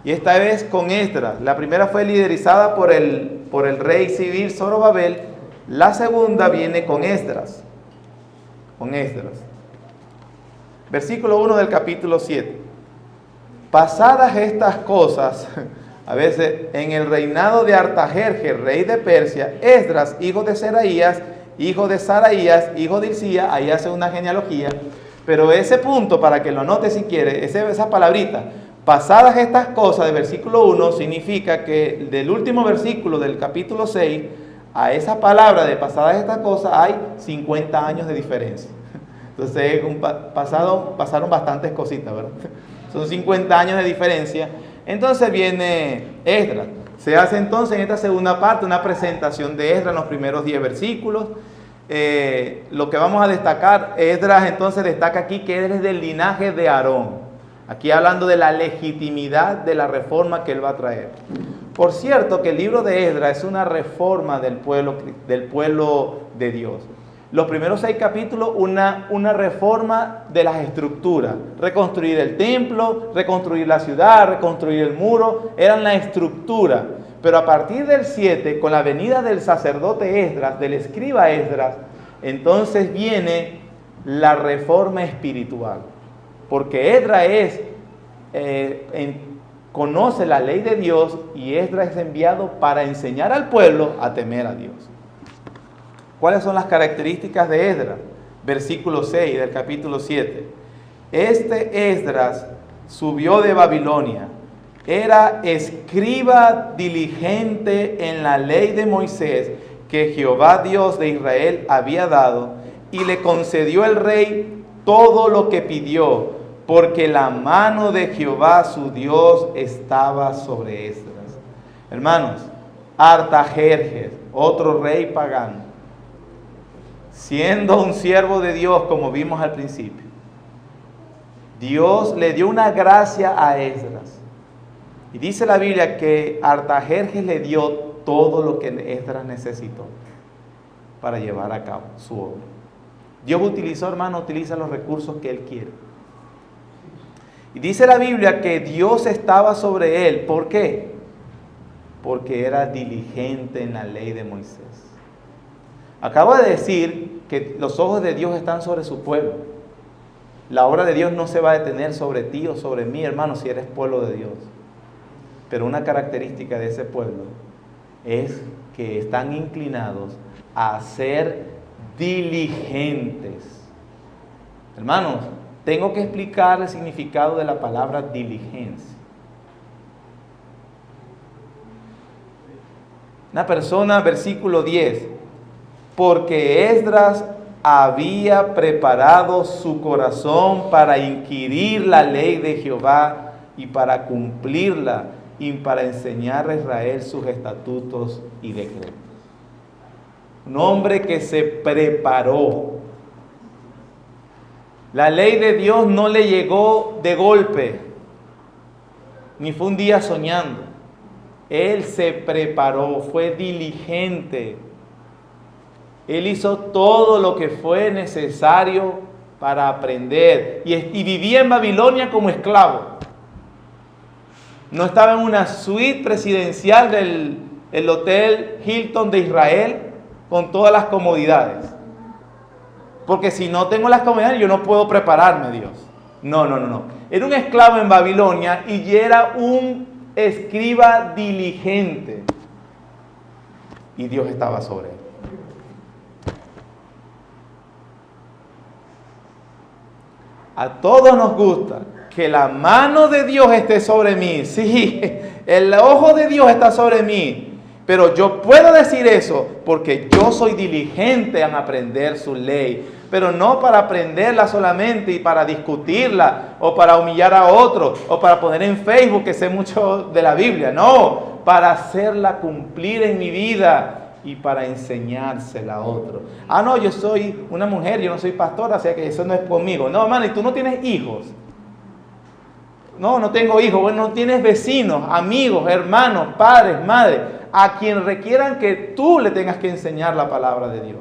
Y esta vez con Esdras. La primera fue liderizada por el rey civil Zorobabel. La segunda viene con Esdras. Con Esdras. Versículo 1 del capítulo 7. Pasadas estas cosas, a veces en el reinado de Artajerjes, rey de Persia, Esdras, hijo de Seraías, hijo de Saraías, hijo de Hilcía, ahí hace una genealogía, pero ese punto, para que lo anote si quiere, esa palabrita, pasadas estas cosas, del versículo 1, significa que del último versículo del capítulo 6, a esa palabra de pasadas estas cosas, hay 50 años de diferencia. Entonces, pasaron bastantes cositas, ¿verdad? Son 50 años de diferencia. Entonces viene Esdras. Se hace entonces en esta segunda parte una presentación de Esdras en los primeros 10 versículos. Lo que vamos a destacar, Esdras entonces destaca aquí que él es del linaje de Aarón. Aquí hablando de la legitimidad de la reforma que él va a traer. Por cierto que el libro de Esdras es una reforma del pueblo de Dios. Los primeros 6 capítulos, una reforma de las estructuras. Reconstruir el templo, reconstruir la ciudad, reconstruir el muro, eran la estructura. Pero a partir del 7, con la venida del sacerdote Esdras, del escriba Esdras, entonces viene la reforma espiritual. Porque Esdras conoce la ley de Dios y Esdras es enviado para enseñar al pueblo a temer a Dios. ¿Cuáles son las características de Esdras? Versículo 6 del capítulo 7. Este Esdras subió de Babilonia. Era escriba diligente en la ley de Moisés que Jehová Dios de Israel había dado, y le concedió el rey todo lo que pidió, porque la mano de Jehová su Dios estaba sobre Esdras. Hermanos, Artajerjes, otro rey pagano, siendo un siervo de Dios, como vimos al principio, Dios le dio una gracia a Esdras. Y dice la Biblia que Artajerjes le dio todo lo que Esdras necesitó para llevar a cabo su obra. Dios utilizó, hermano, utiliza los recursos que Él quiere. Y dice la Biblia que Dios estaba sobre él. ¿Por qué? Porque era diligente en la ley de Moisés. Acabo de decir que los ojos de Dios están sobre su pueblo. La obra de Dios no se va a detener sobre ti o sobre mí, hermano, si eres pueblo de Dios. Pero una característica de ese pueblo es que están inclinados a ser diligentes. Hermanos, tengo que explicar el significado de la palabra diligencia. Una persona, versículo 10, porque Esdras había preparado su corazón para inquirir la ley de Jehová y para cumplirla y para enseñar a Israel sus estatutos y decretos. Un hombre que se preparó. La ley de Dios no le llegó de golpe, ni fue un día soñando. Él se preparó, fue diligente. Él hizo todo lo que fue necesario para aprender. Y vivía en Babilonia como esclavo. No estaba en una suite presidencial del Hotel Hilton de Israel con todas las comodidades. Porque si no tengo las comodidades, yo no puedo prepararme, Dios. No. Era un esclavo en Babilonia y era un escriba diligente. Y Dios estaba sobre él. A todos nos gusta que la mano de Dios esté sobre mí. Sí, el ojo de Dios está sobre mí. Pero yo puedo decir eso porque yo soy diligente en aprender su ley. Pero no para aprenderla solamente y para discutirla o para humillar a otro o para poner en Facebook que sé mucho de la Biblia. No, para hacerla cumplir en mi vida y para enseñársela a otro. Ah, no, yo soy una mujer, yo no soy pastora, o sea que eso no es conmigo. No, hermano, ¿y tú no tienes hijos? No tengo hijos. Bueno, no tienes vecinos, amigos, hermanos, padres, madres, a quien requieran que tú le tengas que enseñar la palabra de Dios.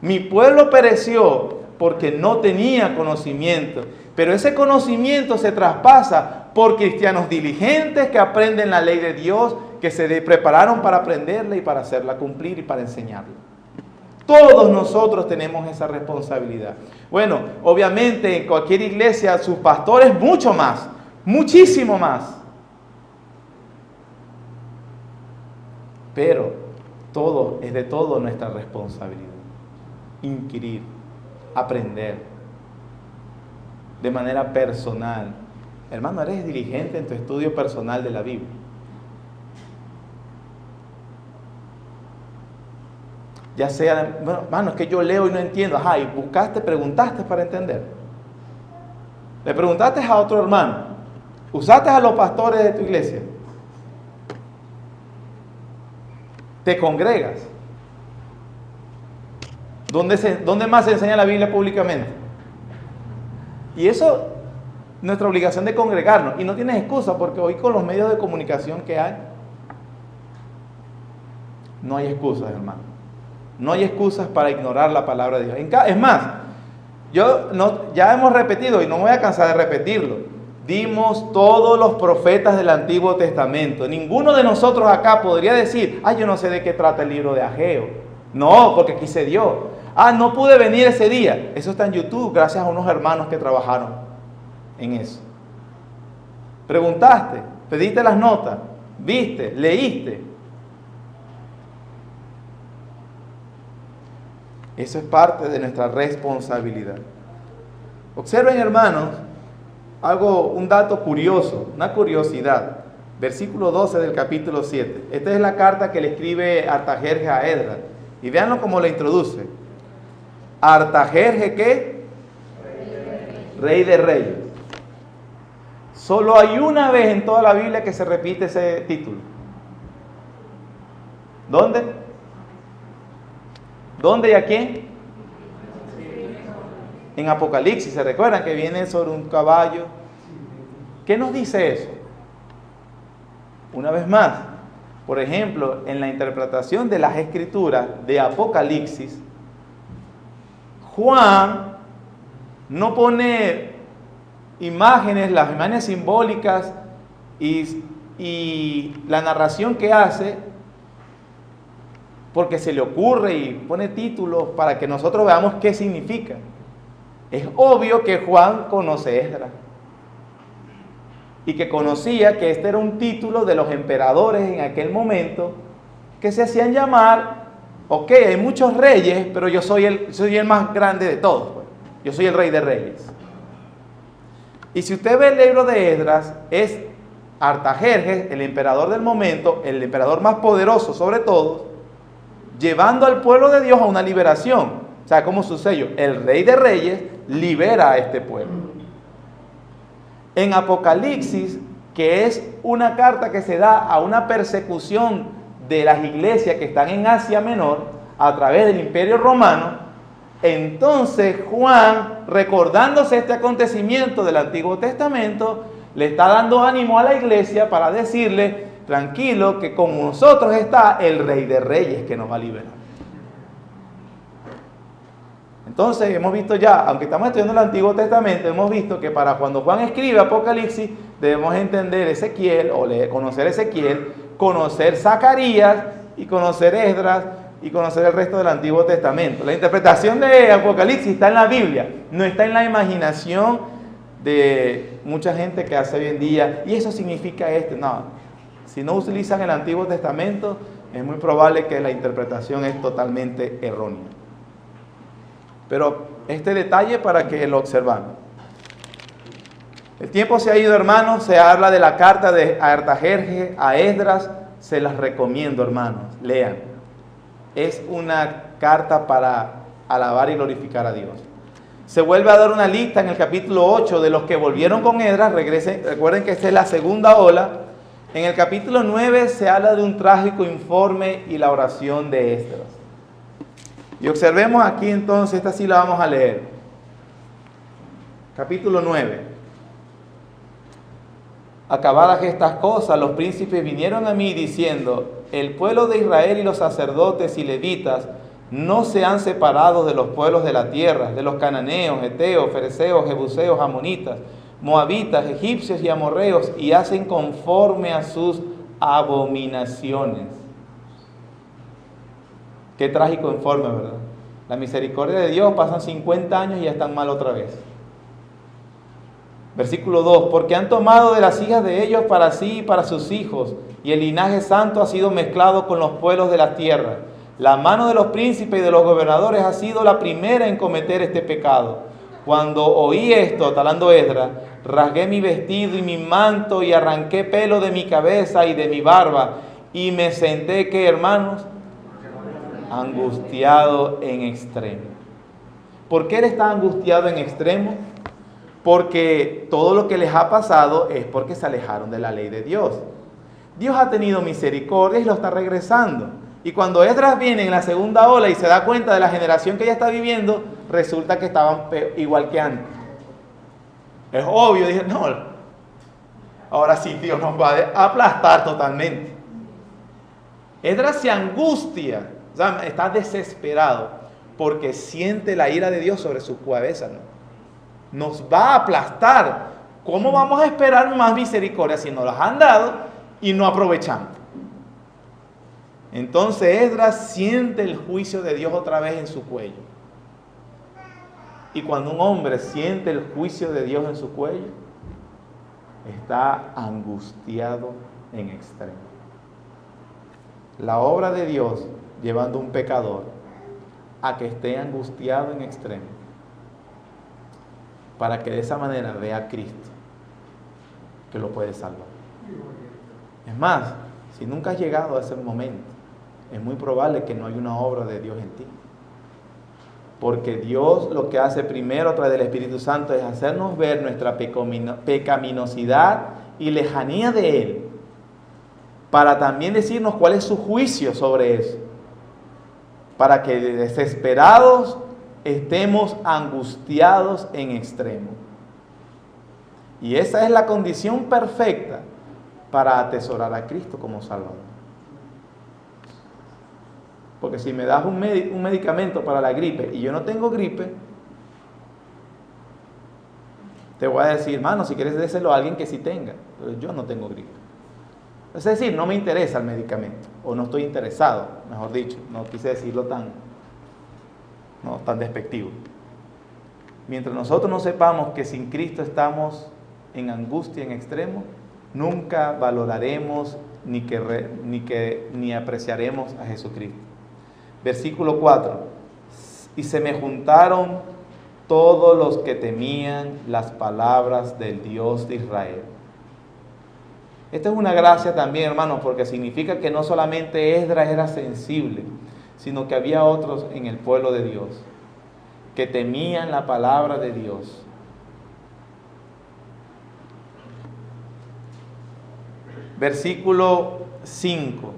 Mi pueblo pereció porque no tenía conocimiento, pero ese conocimiento se traspasa por cristianos diligentes que aprenden la ley de Dios, que se prepararon para aprenderla y para hacerla cumplir y para enseñarla. Todos nosotros tenemos esa responsabilidad. Bueno, obviamente en cualquier iglesia sus pastores mucho más, muchísimo más. Pero todo es de todo nuestra responsabilidad. Inquirir, aprender de manera personal. Hermano, ¿eres diligente en tu estudio personal de la Biblia? Ya sea, bueno, hermano, es que yo leo y no entiendo. Ajá, y buscaste, preguntaste para entender. Le preguntaste a otro hermano. Usaste a los pastores de tu iglesia. te congregas. ¿Dónde más se enseña la Biblia públicamente? Y eso, nuestra obligación de congregarnos. Y no tienes excusa, porque hoy con los medios de comunicación que hay, no hay excusas, hermano. No hay excusas para ignorar la palabra de Dios. Es más, ya hemos repetido, y no me voy a cansar de repetirlo, dimos todos los profetas del Antiguo Testamento. Ninguno de nosotros acá podría decir, yo no sé de qué trata el libro de Ageo. No, porque aquí se dio. No pude venir ese día. Eso está en YouTube, gracias a unos hermanos que trabajaron en eso. Preguntaste, pediste las notas, viste, leíste. Eso es parte de nuestra responsabilidad. Observen, hermanos, un dato curioso, una curiosidad. Versículo 12 del capítulo 7. Esta es la carta que le escribe Artajerjes a Esdras. Y véanlo cómo le introduce. Artajerjes, ¿qué? Rey de Reyes. Solo hay una vez en toda la Biblia que se repite ese título. ¿Dónde? ¿Dónde y a quién? En Apocalipsis. ¿Se recuerdan que viene sobre un caballo? ¿Qué nos dice eso? Una vez más, por ejemplo, en la interpretación de las Escrituras de Apocalipsis, Juan no pone las imágenes simbólicas y la narración que hace porque se le ocurre y pone títulos para que nosotros veamos qué significa. Es obvio que Juan conoce Esdras y que conocía que este era un título de los emperadores en aquel momento que se hacían llamar, hay muchos reyes, pero yo soy el más grande de todos, pues. Yo soy el rey de reyes. Y si usted ve el libro de Esdras, es Artajerjes, el emperador del momento, el emperador más poderoso sobre todos, llevando al pueblo de Dios a una liberación. O sea, como su sello, el rey de reyes libera a este pueblo. En Apocalipsis, que es una carta que se da a una persecución de las iglesias que están en Asia Menor a través del Imperio Romano, entonces Juan, recordándose este acontecimiento del Antiguo Testamento, le está dando ánimo a la iglesia para decirle, tranquilo, que con nosotros está el Rey de Reyes que nos va a liberar. Entonces hemos visto ya, aunque estamos estudiando el Antiguo Testamento, hemos visto que para cuando Juan escribe Apocalipsis, debemos entender Ezequiel, o conocer Ezequiel, conocer Zacarías y conocer Esdras y conocer el resto del Antiguo Testamento. La interpretación de Apocalipsis está en la Biblia, no está en la imaginación de mucha gente que hace hoy en día, y eso significa esto. No, si no utilizan el Antiguo Testamento, es muy probable que la interpretación es totalmente errónea. Pero este detalle para que lo observamos. El tiempo se ha ido, hermanos. Se habla de la carta de Artajerjes a Esdras. Se las recomiendo, hermanos. Lean. Es una carta para alabar y glorificar a Dios. Se vuelve a dar una lista en el capítulo 8 de los que volvieron con Esdras. Recuerden que esta es la segunda ola. En el capítulo 9 se habla de un trágico informe y la oración de Esdras. Y observemos aquí entonces, esta sí la vamos a leer. Capítulo 9. Acabadas estas cosas, los príncipes vinieron a mí diciendo, el pueblo de Israel y los sacerdotes y levitas no se han separado de los pueblos de la tierra, de los cananeos, heteos, fereceos, jebuseos, amonitas, moabitas, egipcios y amorreos, y hacen conforme a sus abominaciones. Qué trágico informe, ¿verdad? La misericordia de Dios, pasan 50 años y ya están mal otra vez. Versículo 2, porque han tomado de las hijas de ellos para sí y para sus hijos, y el linaje santo ha sido mezclado con los pueblos de la tierra. La mano de los príncipes y de los gobernadores ha sido la primera en cometer este pecado. Cuando oí esto, talando Esdras, rasgué mi vestido y mi manto y arranqué pelo de mi cabeza y de mi barba, y me senté, ¿qué, hermanos? Angustiado en extremo. ¿Por qué él está angustiado en extremo? Porque todo lo que les ha pasado es porque se alejaron de la ley de Dios. Dios ha tenido misericordia y lo está regresando. Y cuando Esdras viene en la segunda ola y se da cuenta de la generación que ella está viviendo, resulta que estaban igual que antes. Es obvio, dije, no, ahora sí Dios nos va a aplastar totalmente. Esdras se angustia, o sea, está desesperado porque siente la ira de Dios sobre su cabeza, ¿no? Nos va a aplastar. ¿Cómo vamos a esperar más misericordia si nos las han dado y no aprovechamos? Entonces Esdras siente el juicio de Dios otra vez en su cuello. Y cuando un hombre siente el juicio de Dios en su cuello, está angustiado en extremo. La obra de Dios llevando a un pecador a que esté angustiado en extremo, para que de esa manera vea a Cristo, que lo puede salvar. Es más, si nunca has llegado a ese momento, es muy probable que no haya una obra de Dios en ti. Porque Dios lo que hace primero a través del Espíritu Santo es hacernos ver nuestra pecaminosidad y lejanía de Él, para también decirnos cuál es su juicio sobre eso, para que desesperados estemos angustiados en extremo. Y esa es la condición perfecta para atesorar a Cristo como Salvador. Porque si me das un medicamento para la gripe y yo no tengo gripe, te voy a decir, hermano, si quieres déselo a alguien que sí tenga, pero yo no tengo gripe. Es decir, no me interesa el medicamento, o no estoy interesado, mejor dicho, no quise decirlo tan despectivo. Mientras nosotros no sepamos que sin Cristo estamos en angustia en extremo, nunca valoraremos ni apreciaremos a Jesucristo. Versículo 4. Y se me juntaron todos los que temían las palabras del Dios de Israel. Esta es una gracia también, hermanos, porque significa que no solamente Esdras era sensible, sino que había otros en el pueblo de Dios que temían la palabra de Dios. Versículo 5.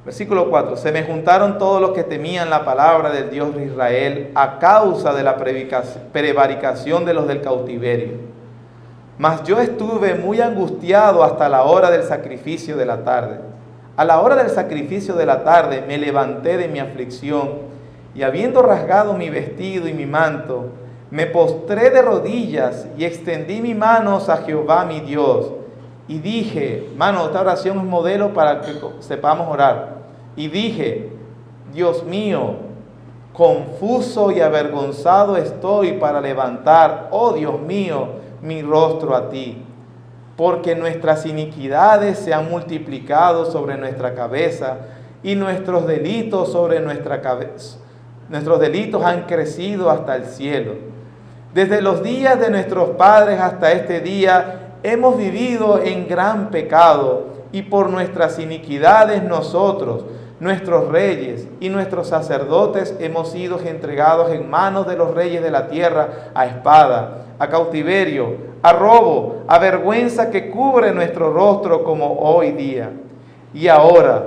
Versículo 4. Se me juntaron todos los que temían la palabra del Dios de Israel a causa de la prevaricación de los del cautiverio. Mas yo estuve muy angustiado hasta la hora del sacrificio de la tarde. A la hora del sacrificio de la tarde me levanté de mi aflicción y habiendo rasgado mi vestido y mi manto, me postré de rodillas y extendí mis manos a Jehová mi Dios. Y dije, hermano, esta oración es modelo para que sepamos orar. Y dije, Dios mío, confuso y avergonzado estoy para levantar, oh Dios mío, mi rostro a ti. Porque nuestras iniquidades se han multiplicado sobre nuestra cabeza y nuestros delitos sobre nuestra cabeza. Nuestros delitos han crecido hasta el cielo. Desde los días de nuestros padres hasta este día hemos vivido en gran pecado y por nuestras iniquidades nosotros, nuestros reyes y nuestros sacerdotes hemos sido entregados en manos de los reyes de la tierra a espada, a cautiverio, a robo, a vergüenza que cubre nuestro rostro como hoy día. Y ahora,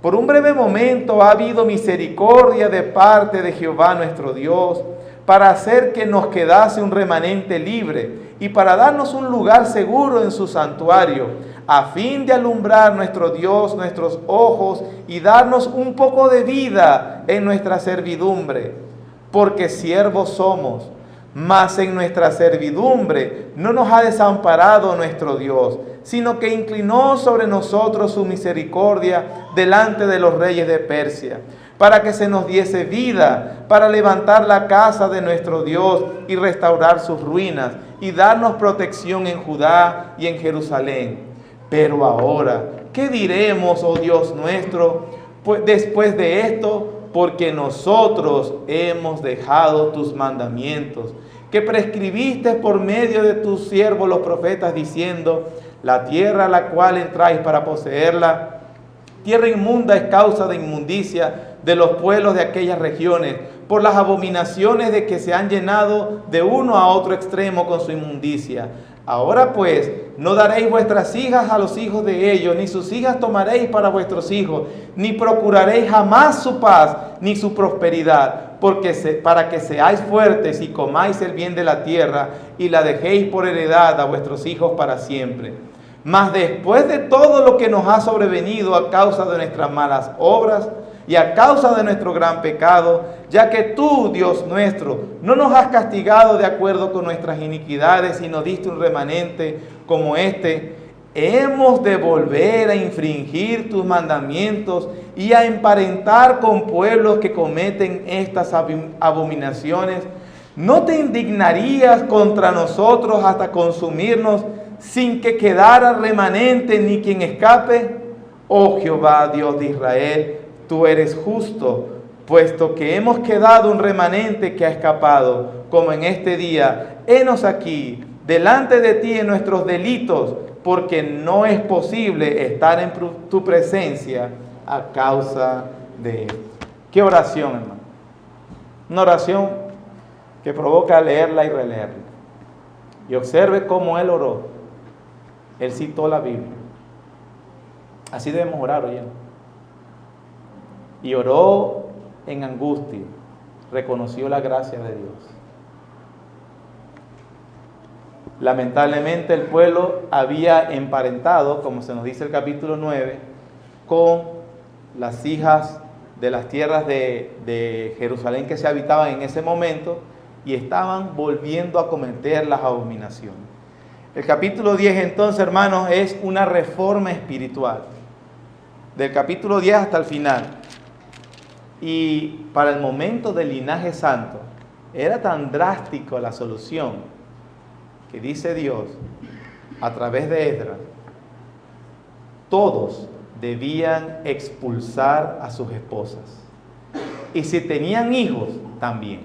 por un breve momento ha habido misericordia de parte de Jehová nuestro Dios, para hacer que nos quedase un remanente libre y para darnos un lugar seguro en su santuario, a fin de alumbrar nuestro Dios nuestros ojos y darnos un poco de vida en nuestra servidumbre, porque siervos somos, mas en nuestra servidumbre no nos ha desamparado nuestro Dios, sino que inclinó sobre nosotros su misericordia delante de los reyes de Persia, para que se nos diese vida, para levantar la casa de nuestro Dios y restaurar sus ruinas, y darnos protección en Judá y en Jerusalén. Pero ahora, ¿qué diremos, oh Dios nuestro, pues después de esto? Porque nosotros hemos dejado tus mandamientos, que prescribiste por medio de tus siervos los profetas, diciendo, la tierra a la cual entráis para poseerla, tierra inmunda es causa de inmundicia de los pueblos de aquellas regiones, por las abominaciones de que se han llenado de uno a otro extremo con su inmundicia. Ahora pues, no daréis vuestras hijas a los hijos de ellos, ni sus hijas tomaréis para vuestros hijos, ni procuraréis jamás su paz, ni su prosperidad, para que seáis fuertes y comáis el bien de la tierra, y la dejéis por heredad a vuestros hijos para siempre. Mas después de todo lo que nos ha sobrevenido a causa de nuestras malas obras, y a causa de nuestro gran pecado, ya que tú, Dios nuestro, no nos has castigado de acuerdo con nuestras iniquidades y nos diste un remanente como este, hemos de volver a infringir tus mandamientos y a emparentar con pueblos que cometen estas abominaciones. ¿No te indignarías contra nosotros hasta consumirnos sin que quedara remanente ni quien escape? Oh Jehová, Dios de Israel, tú eres justo, puesto que hemos quedado un remanente que ha escapado, como en este día. Henos aquí, delante de ti en nuestros delitos, porque no es posible estar en tu presencia a causa de esto. ¿Qué oración, hermano? Una oración que provoca leerla y releerla. Y observe cómo él oró. Él citó la Biblia. Así debemos orar, oye. Y oró en angustia, reconoció la gracia de Dios. Lamentablemente el pueblo había emparentado, como se nos dice el capítulo 9, con las hijas de las tierras de Jerusalén que se habitaban en ese momento y estaban volviendo a cometer las abominaciones. El capítulo 10 entonces, hermanos, es una reforma espiritual. Del capítulo 10 hasta el final. Y para el momento del linaje santo, era tan drástico la solución que dice Dios a través de Esdras, todos debían expulsar a sus esposas. Y si tenían hijos, también.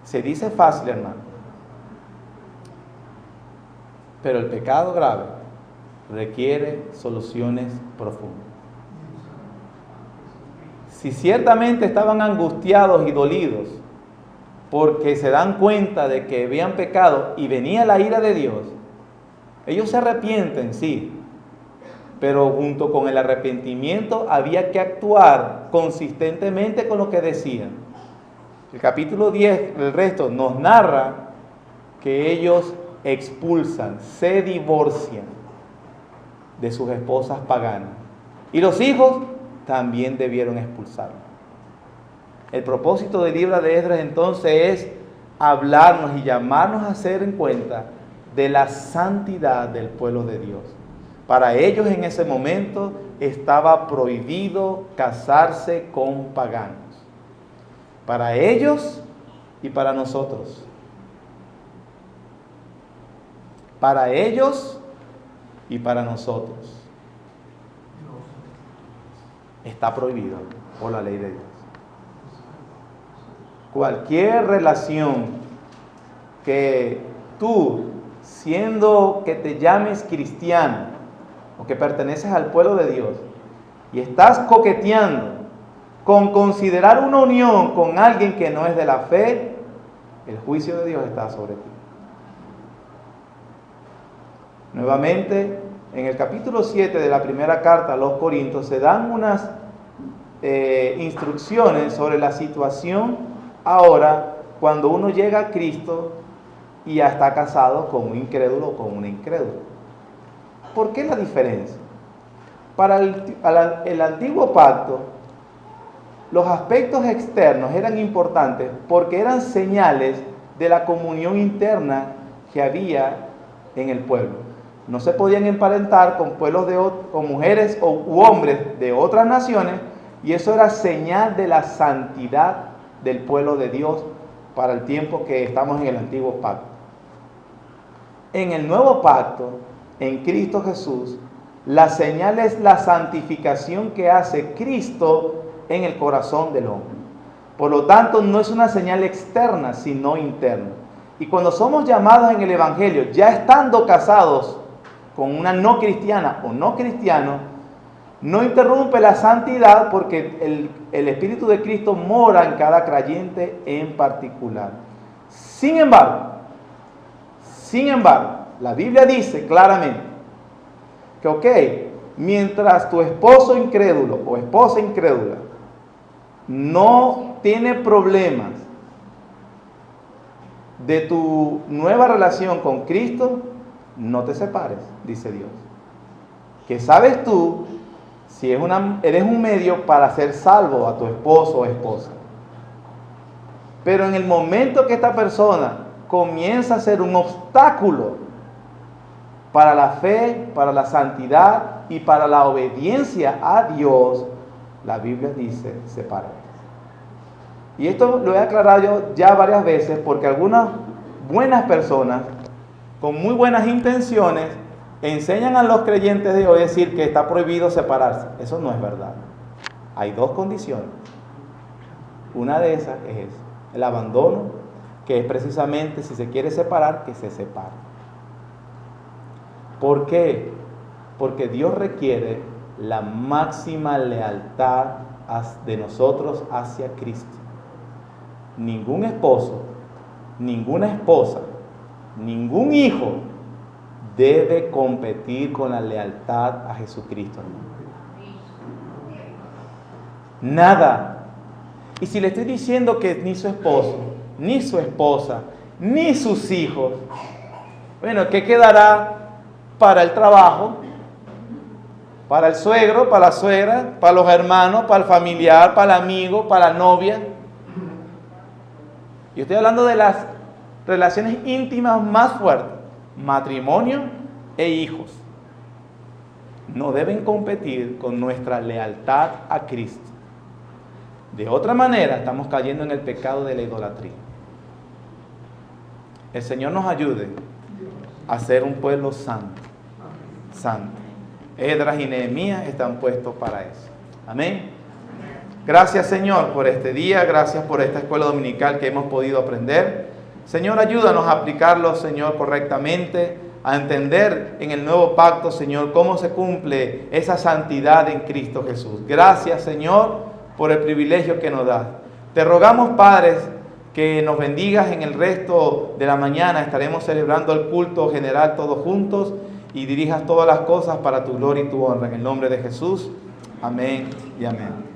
Se dice fácil, hermano. Pero el pecado grave requiere soluciones profundas. Si ciertamente estaban angustiados y dolidos porque se dan cuenta de que habían pecado y venía la ira de Dios, ellos se arrepienten, sí, pero junto con el arrepentimiento había que actuar consistentemente con lo que decían. El capítulo 10, el resto, nos narra que ellos expulsan, se divorcian de sus esposas paganas. Y los hijos también debieron expulsarlo. El propósito del libro de Esdras entonces es hablarnos y llamarnos a hacer en cuenta de la santidad del pueblo de Dios. Para ellos en ese momento estaba prohibido casarse con paganos. Para ellos y para nosotros. Para ellos y para nosotros. Está prohibido por la ley de Dios. Cualquier relación que tú, siendo que te llames cristiano o que perteneces al pueblo de Dios y estás coqueteando con considerar una unión con alguien que no es de la fe, el juicio de Dios está sobre ti. Nuevamente, en el capítulo 7 de la primera carta a los Corintios se dan unas instrucciones sobre la situación ahora cuando uno llega a Cristo y ya está casado con un incrédulo o con una incrédula. ¿Por qué la diferencia? Para el antiguo pacto, los aspectos externos eran importantes porque eran señales de la comunión interna que había en el pueblo. No se podían emparentar con pueblos con mujeres u hombres de otras naciones, y eso era señal de la santidad del pueblo de Dios para el tiempo que estamos en el antiguo pacto. En el nuevo pacto, en Cristo Jesús, la señal es la santificación que hace Cristo en el corazón del hombre. Por lo tanto, no es una señal externa, sino interna. Y cuando somos llamados en el Evangelio, ya estando casados con una no cristiana o no cristiano, no interrumpe la santidad porque el Espíritu de Cristo mora en cada creyente en particular. Sin embargo, Sin embargo, la Biblia dice claramente que, ok, mientras tu esposo incrédulo o esposa incrédula no tiene problemas de tu nueva relación con Cristo, no te separes, dice Dios. ¿Qué sabes tú si eres un medio para hacer salvo a tu esposo o esposa? Pero en el momento que esta persona comienza a ser un obstáculo para la fe, para la santidad y para la obediencia a Dios, la Biblia dice, sepárate. Y esto lo he aclarado yo ya varias veces porque algunas buenas personas con muy buenas intenciones enseñan a los creyentes de hoy decir que está prohibido separarse. Eso no es verdad. Hay dos condiciones. Una de esas es el abandono, que es precisamente si se quiere separar, que se separe. ¿Por qué? Porque Dios requiere la máxima lealtad de nosotros hacia Cristo. Ningún esposo, ninguna esposa, ningún hijo debe competir con la lealtad a Jesucristo. Nada. Y si le estoy diciendo que ni su esposo, ni su esposa, ni sus hijos, bueno, ¿qué quedará para el trabajo? Para el suegro, para la suegra, para los hermanos, para el familiar, para el amigo, para la novia. Yo estoy hablando de las relaciones íntimas más fuertes, matrimonio e hijos. No deben competir con nuestra lealtad a Cristo. De otra manera, estamos cayendo en el pecado de la idolatría. El Señor nos ayude a ser un pueblo santo. Santo. Esdras y Nehemías están puestos para eso. Amén. Gracias, Señor, por este día. Gracias por esta escuela dominical que hemos podido aprender. Señor, ayúdanos a aplicarlo, Señor, correctamente, a entender en el nuevo pacto, Señor, cómo se cumple esa santidad en Cristo Jesús. Gracias, Señor, por el privilegio que nos das. Te rogamos, Padre, que nos bendigas en el resto de la mañana. Estaremos celebrando el culto general todos juntos y dirijas todas las cosas para tu gloria y tu honra. En el nombre de Jesús. Amén y amén.